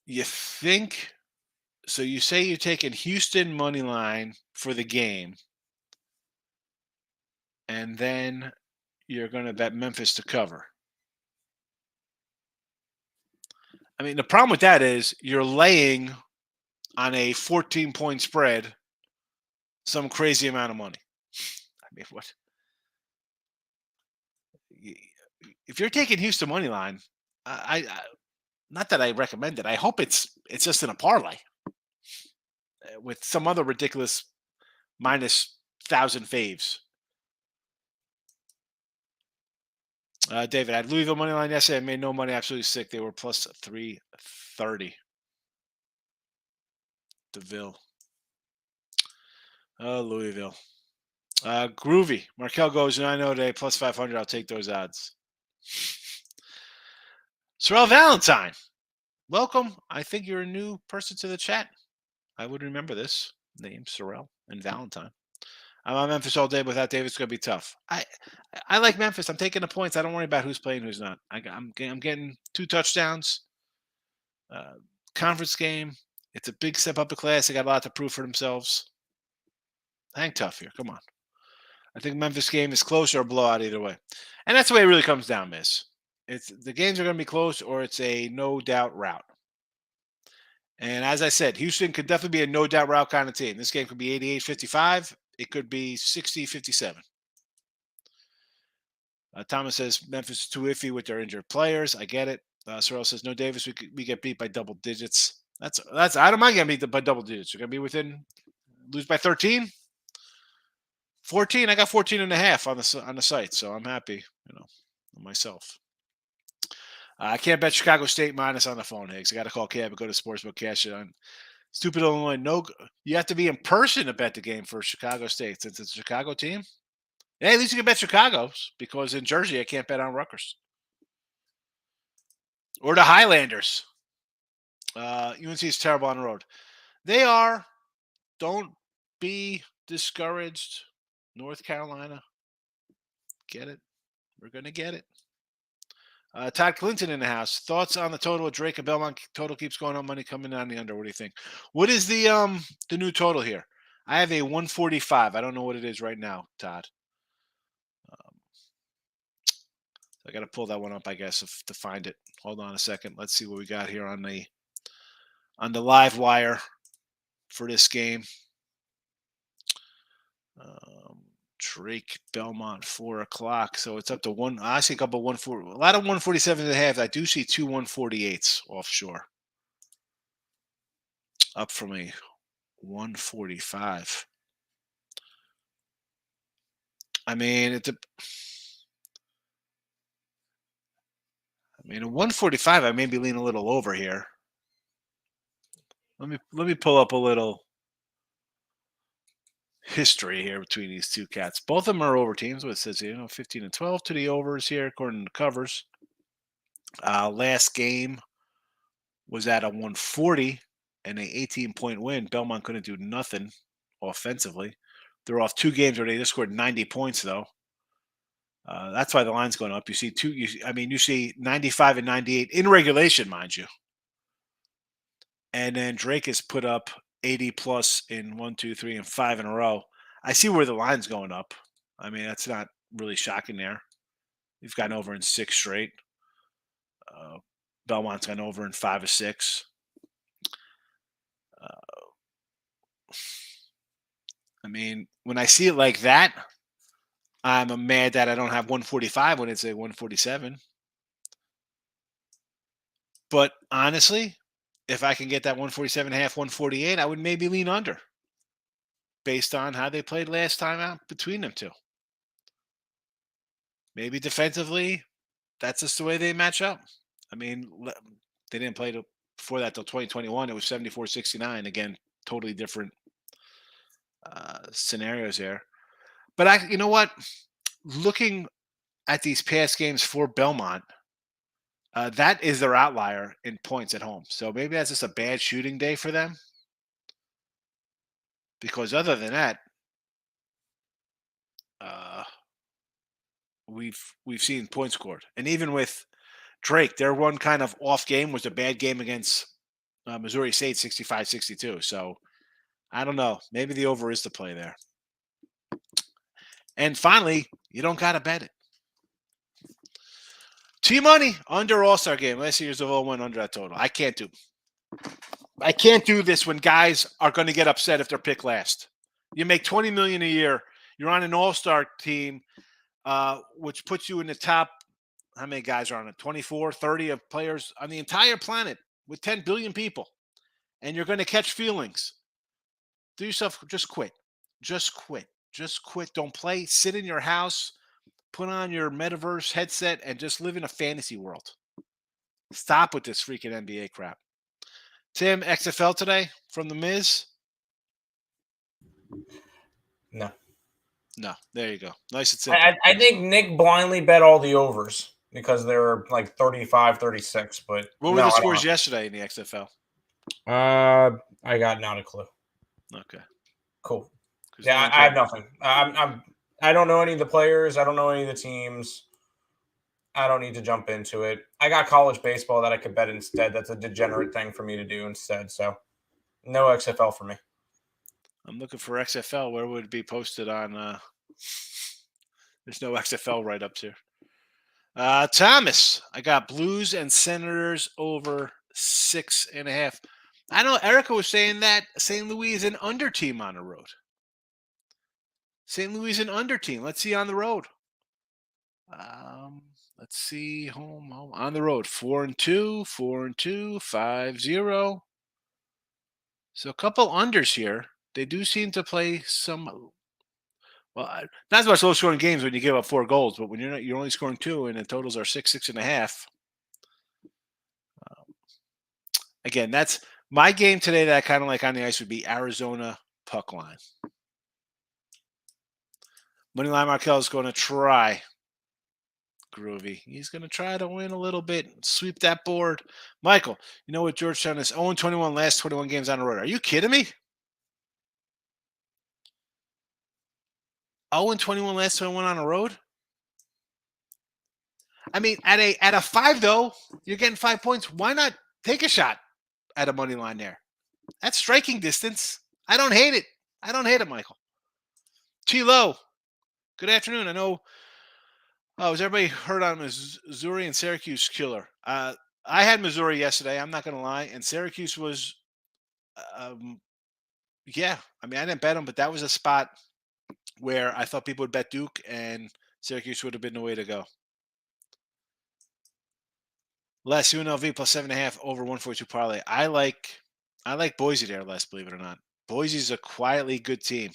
You think so? You say you're taking Houston money line for the game, and then you're going to bet Memphis to cover. I mean, the problem with that is you're laying on a 14-point spread some crazy amount of money. I mean, what? If you're taking Houston money line, I not that I recommend it. I hope it's just in a parlay with some other ridiculous minus 1,000 faves. David, I had Louisville money line yesterday. I made no money. Absolutely sick. They were plus 330. DeVille. Louisville. Groovy. Markel goes 9-0 today, plus 500. I'll take those odds. Sorrel Valentine. Welcome. I think you're a new person to the chat. I would remember this name, Sorrel and Valentine. I'm on Memphis all day. Without Davis, it's going to be tough. I like Memphis. I'm taking the points. I don't worry about who's playing, who's not. I'm getting 2 touchdowns. Conference game. It's a big step up the class. They got a lot to prove for themselves. Hang tough here. Come on. I think Memphis game is close or a blowout either way. And that's the way it really comes down, Miss. It's the games are going to be close or it's a no-doubt route. And as I said, Houston could definitely be a no-doubt route kind of team. This game could be 88-55. It could be 60-57. Thomas says Memphis is too iffy with their injured players. I get it. Sorrel says no Davis. We get beat by double digits. That's. I don't mind getting beat by double digits. You're gonna be lose by 13, 14. I got 14.5 on the site, so I'm happy. Myself. I can't bet Chicago State minus on the phone, Higgs. I got to call Cab and go to Sportsbook, cash it on. Stupid Illinois. No, you have to be in person to bet the game for Chicago State since it's a Chicago team. Yeah, at least you can bet Chicago's because in Jersey I can't bet on Rutgers or the Highlanders. UNC is terrible on the road. They are. Don't be discouraged. North Carolina. Get it. We're going to get it. Todd Clinton in the house. Thoughts on the total of Drake and Belmont? Total keeps going on. Money coming on the under. What do you think? What is the new total here? I have a 145. I don't know what it is right now, Todd. I got to pull that one up, I guess, to find it. Hold on a second. Let's see what we got here on the live wire for this game. Drake Belmont 4:00. So it's up to one. I see a couple 140, a lot of 147.5. I do see 2 148s offshore. Up from a 145. I mean, a 145. I may be leaning a little over here. Let me pull up a little history here between these two cats. Both of them are over teams. What it says, 15 and 12 to the overs here, according to covers. Last game was at a 140 and an 18-point win. Belmont couldn't do nothing offensively. They're off 2 games where they just scored 90 points, though. That's why the line's going up. You see 95 and 98 in regulation, mind you. And then Drake has put up 80 plus in 1, 2, 3, and 5 in a row. I see where the line's going up. I mean, that's not really shocking there. We've gotten over in 6 straight. Belmont's gone over in 5 or 6. I mean, when I see it like that, I'm mad that I don't have 145 when it's a 147. But honestly, if I can get that 147 and a half, 148, I would maybe lean under based on how they played last time out between them two. Maybe defensively, that's just the way they match up. I mean, they didn't play before that till 2021. It was 74-69. Again, totally different scenarios there. But you know what? Looking at these past games for Belmont, that is their outlier in points at home. So maybe that's just a bad shooting day for them. Because other than that, we've seen points scored, and even with Drake, their one kind of off game was a bad game against Missouri State, 65-62. So I don't know. Maybe the over is the play there. And finally, you don't got to bet it. T-Money under All-Star game. Last year's all went under that total. I can't do this when guys are going to get upset if they're picked last. You make $20 million a year. You're on an All-Star team, which puts you in the top. How many guys are on it? 24, 30 of players on the entire planet with 10 billion people. And you're going to catch feelings. Do yourself, just quit. Just quit. Just quit. Don't play. Sit in your house. Put on your metaverse headset and just live in a fantasy world. Stop with this freaking NBA crap. Tim, XFL today from The Miz? No. No. There you go. Nice and simple. I think Nick blindly bet all the overs because they were like 35, 36. But what were the scores yesterday in the XFL? I got not a clue. Okay. Cool. Yeah, I have nothing. I don't know any of the players. I don't know any of the teams. I don't need to jump into it. I got college baseball that I could bet instead. That's a degenerate thing for me to do instead. So no XFL for me. I'm looking for XFL. Where would it be posted on? There's no XFL write-ups here. Thomas, I got Blues and Senators over 6.5. I know Erica was saying that St. Louis is an under team on the road. St. Louis is an under team. Let's see on the road. Let's see home on the road. 4-2, 4-2, 5-0. So a couple unders here. They do seem to play some. Well, not as much low scoring games when you give up 4 goals, but when you're only scoring 2 and the totals are 6.5. Again, that's my game today that I kind of like on the ice would be Arizona puck line. Moneyline Markel is going to try. Groovy. He's going to try to win a little bit, sweep that board. Michael, you know what Georgetown is 0-21 last 21 games on the road. Are you kidding me? 0-21 last 21 on the road? I mean, at a 5 though, you're getting 5 points. Why not take a shot at a money line there? That's striking distance. I don't hate it. I don't hate it, Michael. Chilo, good afternoon. I know. Oh, has everybody heard on Missouri and Syracuse killer? I had Missouri yesterday. I'm not going to lie. And Syracuse was, yeah. I mean, I didn't bet them, but that was a spot where I thought people would bet Duke, and Syracuse would have been the way to go. Les, UNLV plus 7.5 over 142 parlay. I like Boise there, Les, believe it or not. Boise's a quietly good team.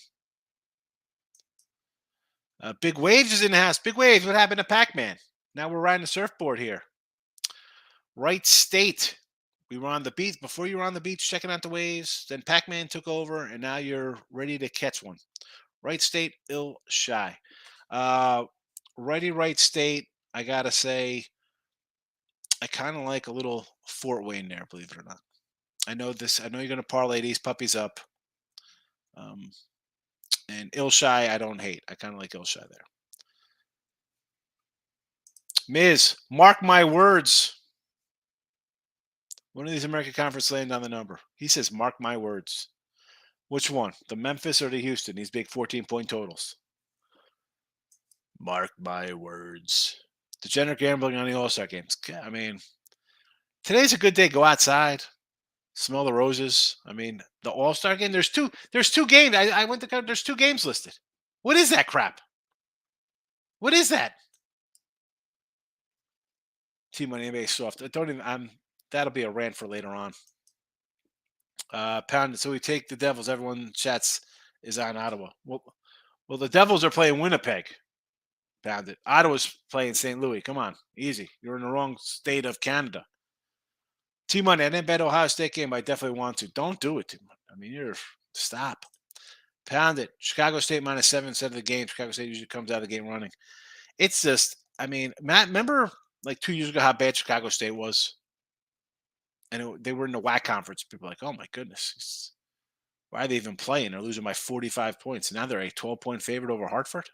Big Waves is in the house. Big Waves, what happened to Pac-Man? Now we're riding the surfboard here. Wright State. We were on the beach. Before you were on the beach checking out the waves. Then Pac-Man took over, and now you're ready to catch one. Wright State, Shy. Wright State, I got to say, I kind of like a little Fort Wayne there, believe it or not. I know you're going to parlay these puppies up. And Shy, I don't hate. I kind of like Shy there. Miz, mark my words. One of these American Conference land on the number. He says, mark my words. Which one? The Memphis or the Houston? These big 14-point totals. Mark my words. Degenerate gambling on the All-Star games. I mean, today's a good day. Go outside. Smell the roses. I mean, the All-Star game. There's two games. I went to go. There's 2 games listed. What is that crap? What is that? T-Money NBA soft. Don't even. That'll be a rant for later on. Pound. So we take the Devils. Everyone chats is on Ottawa. Well, the Devils are playing Winnipeg. Pound it. Ottawa's playing St. Louis. Come on, easy. You're in the wrong state of Canada. T-Money. I didn't bet Ohio State game. I definitely want to. Don't do it, T-Money. I mean, stop. Pound it. Chicago State -7 instead of the game. Chicago State usually comes out of the game running. It's just, I mean, Matt, remember like 2 years ago how bad Chicago State was? And they were in the WAC conference. People were like, oh my goodness. Why are they even playing? They're losing by 45 points. And now they're a 12-point favorite over Hartford.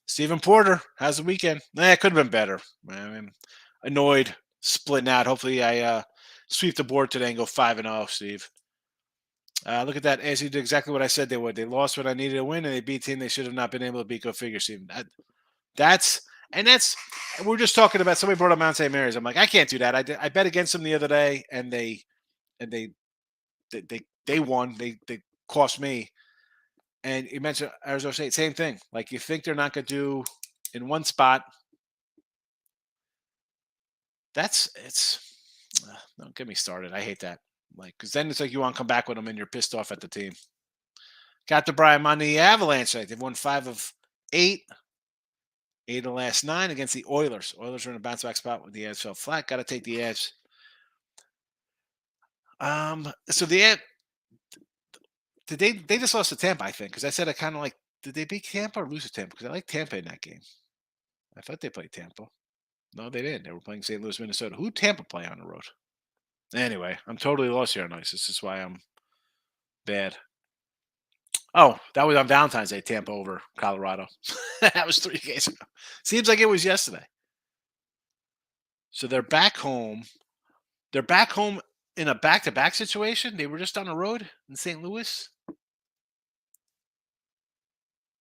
Stephen Porter, how's the weekend? It could have been better. I mean, annoyed, splitting out. Hopefully I sweep the board today and go 5-0, Steve. Look at that. As he did exactly what I said they would. They lost when I needed to win, and they beat a team they should have not been able to beat. Go figure, Steve. We're just talking about, somebody brought up Mount St. Mary's. I'm like, I can't do that. I bet against them the other day, and they won. They cost me. And you mentioned Arizona State, same thing. Like, you think they're not going to do in one spot. Don't get me started. I hate that. Like, because then it's like you want to come back with them and you're pissed off at the team. Got to Brian on the Avalanche tonight. They've won 5 of 8. 8 of the last 9 against the Oilers. Oilers are in a bounce back spot with the Avs fell flat. Got to take the Avs. So the Did they just lost to Tampa, I think, because I said I kind of like, did they beat Tampa or lose to Tampa? Because I like Tampa in that game. I thought they played Tampa. No, they didn't. They were playing St. Louis, Minnesota. Who Tampa play on the road? Anyway, I'm totally lost here, nice. This is why I'm bad. Oh, that was on Valentine's Day, Tampa over Colorado. That was 3 days ago. Seems like it was yesterday. So they're back home. They're back home in a back-to-back situation. They were just on the road in St. Louis.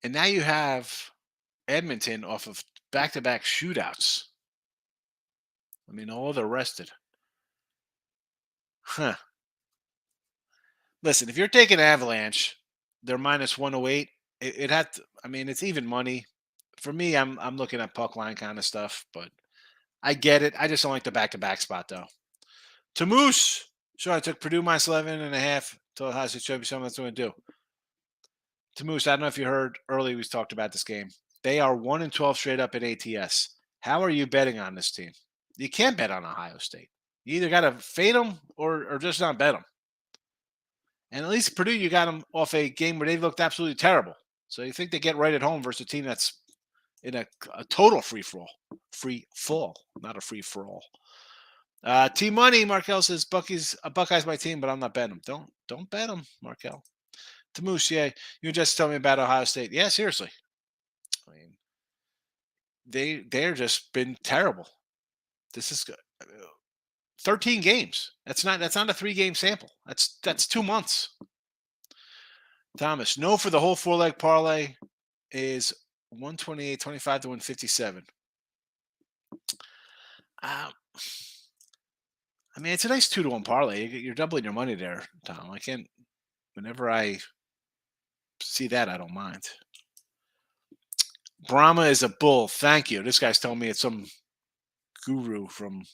And now you have Edmonton off of back-to-back shootouts. I mean, all they're rested. Huh. Listen, if you're taking Avalanche, they're -108. It had to, I mean, it's even money. For me, I'm looking at puck line kind of stuff, but I get it. I just don't like the back-to-back spot, though. To Moose. Sure, I took Purdue -11.5. Told How's it show me something that's going to do. To Moose, I don't know if you heard earlier we talked about this game. They are 1-12 straight up at ATS. How are you betting on this team? You can't bet on Ohio State. You either got to fade them or just not bet them. And at least Purdue, you got them off a game where they looked absolutely terrible. So you think they get right at home versus a team that's in a total free-for-all. Free fall, not a free-for-all. T-Money, Markel says, Buckeyes my team, but I'm not betting them. Don't bet them, Markel. To Moose, yeah, you just tell me about Ohio State. Yeah, seriously. I mean, they're just been terrible. This is 13 games. That's not a 3-game sample. That's 2 months. Thomas, no for the whole 4-leg parlay is 128.25 to 157. I mean, it's a nice 2-to-1 parlay. You're doubling your money there, Tom. I can't. Whenever I see that, I don't mind. Brahma is a bull. Thank you. This guy's telling me it's some guru from.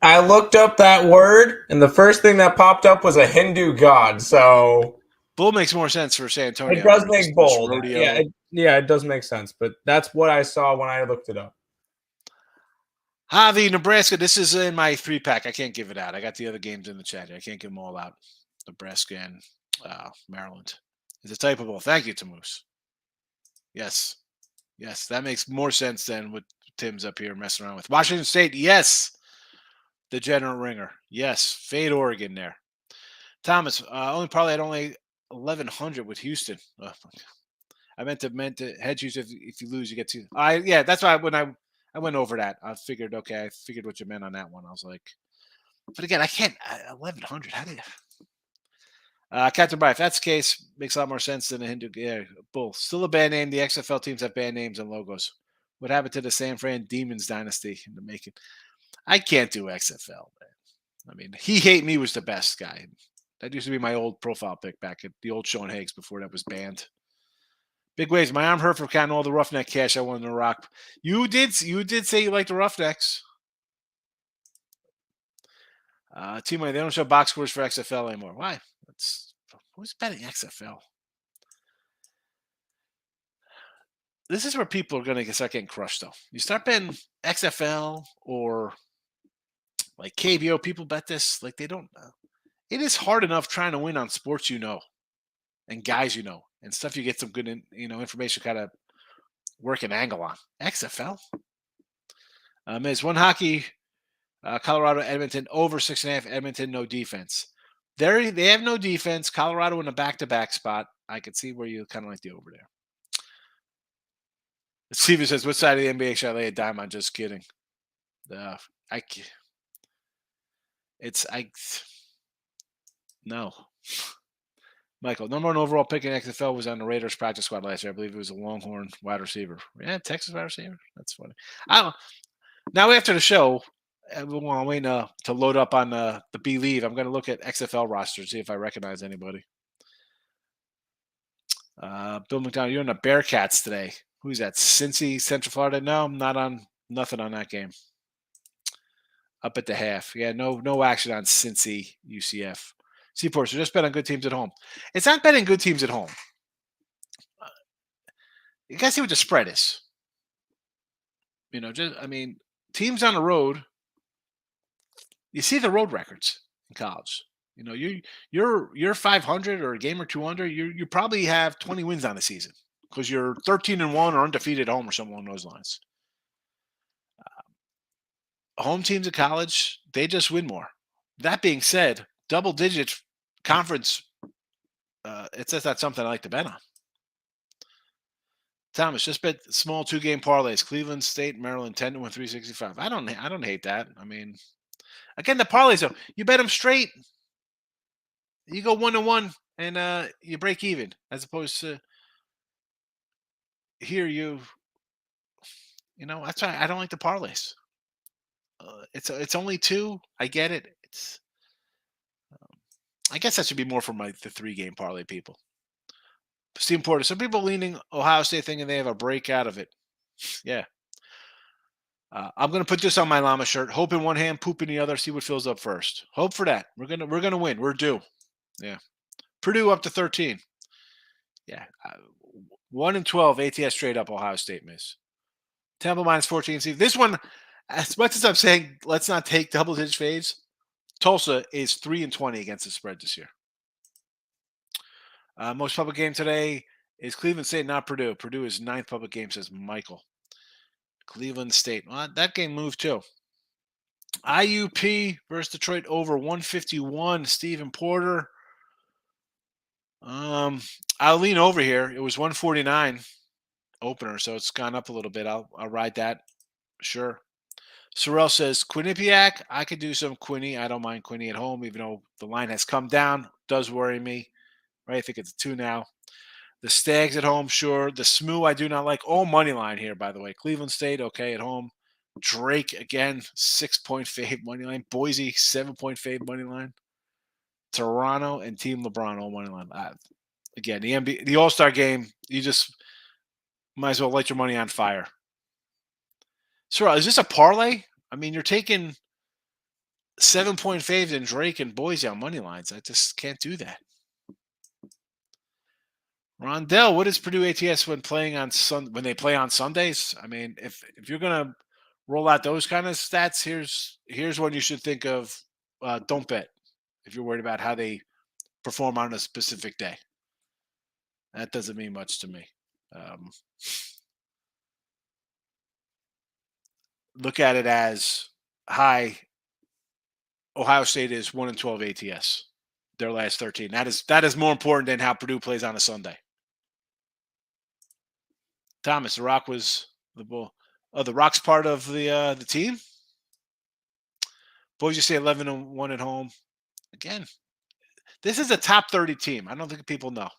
I looked up that word, and the first thing that popped up was a Hindu god. So bull makes more sense for San Antonio. It does make bull. Yeah, it does make sense. But that's what I saw when I looked it up. Javi, Nebraska. This is in my 3-pack. I can't give it out. I got the other games in the chat. I can't give them all out. Nebraska and Maryland. It's a typeable. Thank you, Tamoose. Yes, that makes more sense than what Tim's up here messing around with. Washington State, yes. The General Ringer, yes. Fade Oregon there. Thomas, only probably at only 1,100 with Houston. I meant to hedge you if you lose, you get to. Yeah, that's why when I went over that, I figured what you meant on that one. I was like, but again, I can't 1,100. How do you? Captain Brian, if that's the case, makes a lot more sense than a Hindu. Yeah, bull. Still a bad name. The XFL teams have bad names and logos. What happened to the San Fran Demons dynasty in the making? I can't do XFL, man. I mean, He Hate Me was the best guy. That used to be my old profile pic back at the old Sean Higgs before that was banned. Big waves. My arm hurt from counting all the Roughneck cash I won in the Rock. You did say you liked the Roughnecks. Team Money, they don't show box scores for XFL anymore. Why? Who's betting XFL? This is where people are going to start getting crushed, though. You start betting XFL or like KBO, people bet this. Like, they don't. It is hard enough trying to win on sports and guys and stuff you get some good information kind of work an angle on. XFL? Is one hockey, Colorado, Edmonton, over 6.5. Edmonton, no defense. They have no defense. Colorado in a back-to-back spot. I could see where you kind of like the over there. Steven says, what side of the NBA should I lay a dime on? Just kidding. No. Michael, number one overall pick in XFL was on the Raiders practice squad last year. I believe it was a Longhorn wide receiver. Yeah, Texas wide receiver. That's funny. Now after the show, while I'm waiting to load up on the Believe, I'm going to look at XFL roster and see if I recognize anybody. Bill McDonald, you're in the Bearcats today. Who's that? Cincy, Central Florida? No, I'm not on nothing on that game. Up at the half. Yeah, no action on Cincy, UCF. Seaport, so just bet on good teams at home. It's not betting good teams at home. You got to see what the spread is. Teams on the road, you see the road records in college. You're 500 or a game or 200. You probably have 20 wins on the season because you're 13-1 or undefeated at home or something along those lines. Home teams at college, they just win more. That being said, double-digit conference, it's just not something I like to bet on. Thomas, just bet small 2-game parlays. Cleveland State, Maryland, 10-1, 365. I don't hate that. I mean, again, the parlays, though, you bet them straight. You go 1-1 and you break even, as opposed to here that's why I don't like the parlays. It's only 2. I get it. I guess that should be more for the 3-game parlay people. Steve Porter, some people leaning Ohio State thinking they have a break out of it. Yeah. I'm going to put this on my llama shirt. Hope in one hand, poop in the other. See what fills up first. Hope for that. We're gonna win. We're due. Yeah. Purdue up to 13. Yeah. 1-12 ATS straight up. Ohio State miss. Temple minus 14. See this one. As much as I'm saying, let's not take double-digit fades. Tulsa is 3-20 against the spread this year. Most public game today is Cleveland State, not Purdue. Purdue is 9th public game, says Michael. Cleveland State. Well, that game moved too. IUP versus Detroit over 151. Stephen Porter. I'll lean over here. It was 149 opener, so it's gone up a little bit. I'll ride that. Sure. Sorrell says Quinnipiac. I could do some Quinny. I don't mind Quinny at home, even though the line has come down. Does worry me. Right? I think it's a 2 now. The Stags at home, sure. The SMU, I do not like. All money line here, by the way. Cleveland State, okay, at home. Drake, again, 6-point fade money line. Boise, 7-point fade money line. Toronto and Team LeBron, all money line. Again, the All-Star game, you just might as well light your money on fire. Sorrell, is this a parlay? I mean, you're taking 7-point faves in Drake and Boise on money lines. I just can't do that. Rondell, what is Purdue ATS when they play on Sundays? I mean, if you're gonna roll out those kind of stats, here's one you should think of. Don't bet if you're worried about how they perform on a specific day. That doesn't mean much to me. Look at it as high. Ohio State is 1-12 ATS. Their last 13. That is more important than how Purdue plays on a Sunday. Thomas, the Rock was the Rock's part of the team. Boys, you say 11-1 at home. Again, this is a top 30 team. I don't think people know.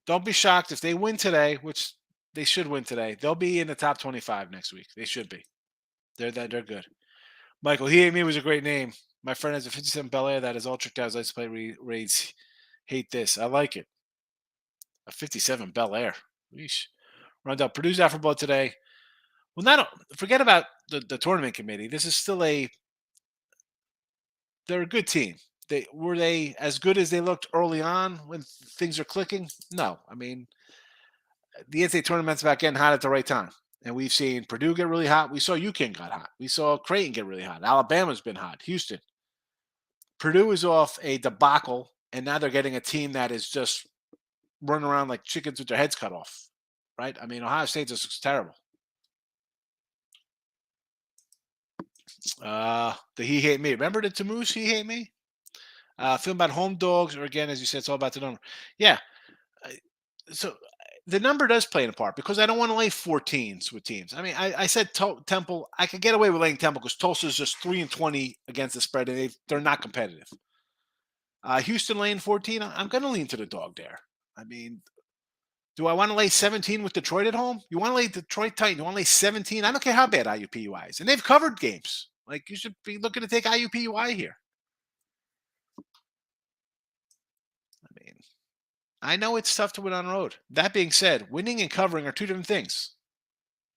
Don't be shocked if they win today, which they should win today. They'll be in the top 25 next week. They should be. They're good. Michael, He Ate Me was a great name. My friend has a 57 Bel Air that is all tricked out. His license plate reads, hate this. I like it. A 57 Bel Air. Yeesh. Rondell, Purdue's out for blood today. Well, forget about the tournament committee. This is still they're a good team. Were they as good as they looked early on when things are clicking? No. I mean, the NCAA tournament's about getting hot at the right time. And we've seen Purdue get really hot. We saw UConn got hot. We saw Creighton get really hot. Alabama's been hot. Houston. Purdue is off a debacle, and now they're getting a team that is just running around like chickens with their heads cut off. Right? I mean, Ohio State just looks terrible. The He Hate Me. Remember the Tamoose He Hate Me? Film about home dogs, or again, as you said, it's all about the number. Yeah. So the number does play a part because I don't want to lay 14s with teams. I mean, I said Temple. I could get away with laying Temple because Tulsa's just 3-20 against the spread, and they're not competitive. Houston laying 14. I'm going to lean to the dog there. I mean, do I want to lay 17 with Detroit at home? You want to lay Detroit Titan? You want to lay 17? I don't care how bad IUPUI is, and they've covered games. Like, you should be looking to take IUPUI here. I mean, I know it's tough to win on the road. That being said, winning and covering are two different things.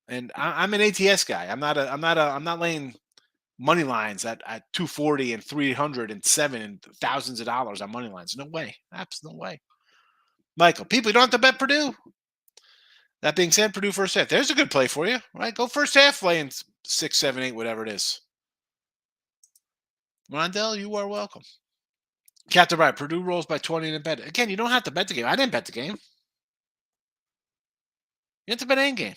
And I'm an ATS guy. I'm not laying money lines at 240 and 307 and thousands of dollars on money lines. No way. Absolutely no way. Michael, people, you don't have to bet Purdue. That being said, Purdue first half. There's a good play for you, right? Go first half, laying 6, 7, 8, whatever it is. Rondell, you are welcome. Captain Brian, Purdue rolls by 20 in bet. Again, you don't have to bet the game. I didn't bet the game. You have to bet any game.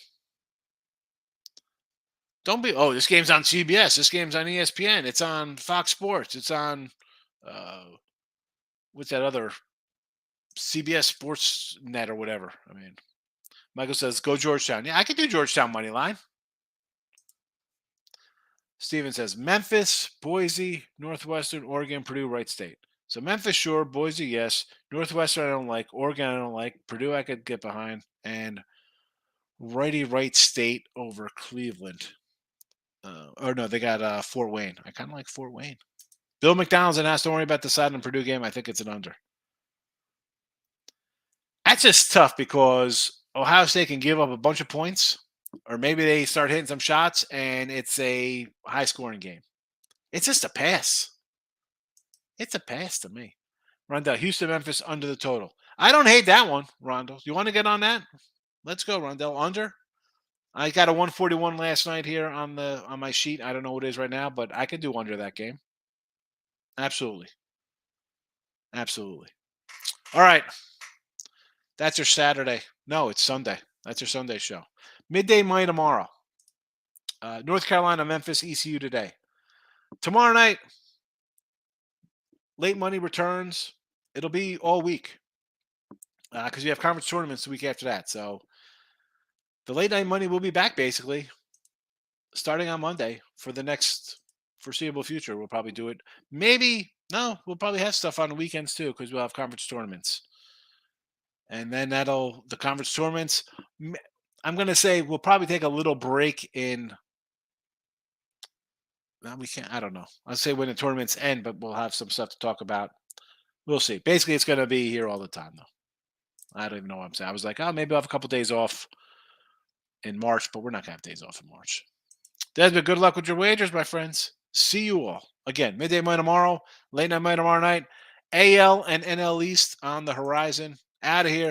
Don't be, this game's on CBS. This game's on ESPN. It's on Fox Sports. It's on, what's that other, CBS Sports Net or whatever. I mean, Michael says, go Georgetown. Yeah, I could do Georgetown money line. Steven says, Memphis, Boise, Northwestern, Oregon, Purdue, Wright State. So Memphis, sure. Boise, yes. Northwestern, I don't like. Oregon, I don't like. Purdue, I could get behind. And Wright State over Cleveland. They got Fort Wayne. I kind of like Fort Wayne. Bill McDonald's and asked, don't worry about the side in Purdue game. I think it's an under. That's just tough because Ohio State can give up a bunch of points, or maybe they start hitting some shots and it's a high-scoring game. It's just a pass. It's a pass to me. Rondell, Houston, Memphis under the total. I don't hate that one, Rondell. You want to get on that? Let's go, Rondell. Under. I got a 141 last night here on my sheet. I don't know what it is right now, but I could do under that game. Absolutely. Absolutely. All right. That's your Saturday. No, it's Sunday. That's your Sunday show. Midday Money tomorrow. North Carolina, Memphis, ECU today. Tomorrow night, late money returns. It'll be all week because you have conference tournaments the week after that. So the late night money will be back basically starting on Monday for the next foreseeable future. We'll probably do it. We'll probably have stuff on the weekends too because we'll have conference tournaments. And then the conference tournaments, I'm going to say we'll probably take a little break in. Well, we can't, I don't know. I'll say when the tournaments end, but we'll have some stuff to talk about. We'll see. Basically, it's going to be here all the time, though. I don't even know what I'm saying. I was like, maybe I'll have a couple days off in March, but we're not going to have days off in March. Desmond, good luck with your wagers, my friends. See you all. Again, midday money tomorrow, late night money tomorrow night. AL and NL East on the horizon. Out of here.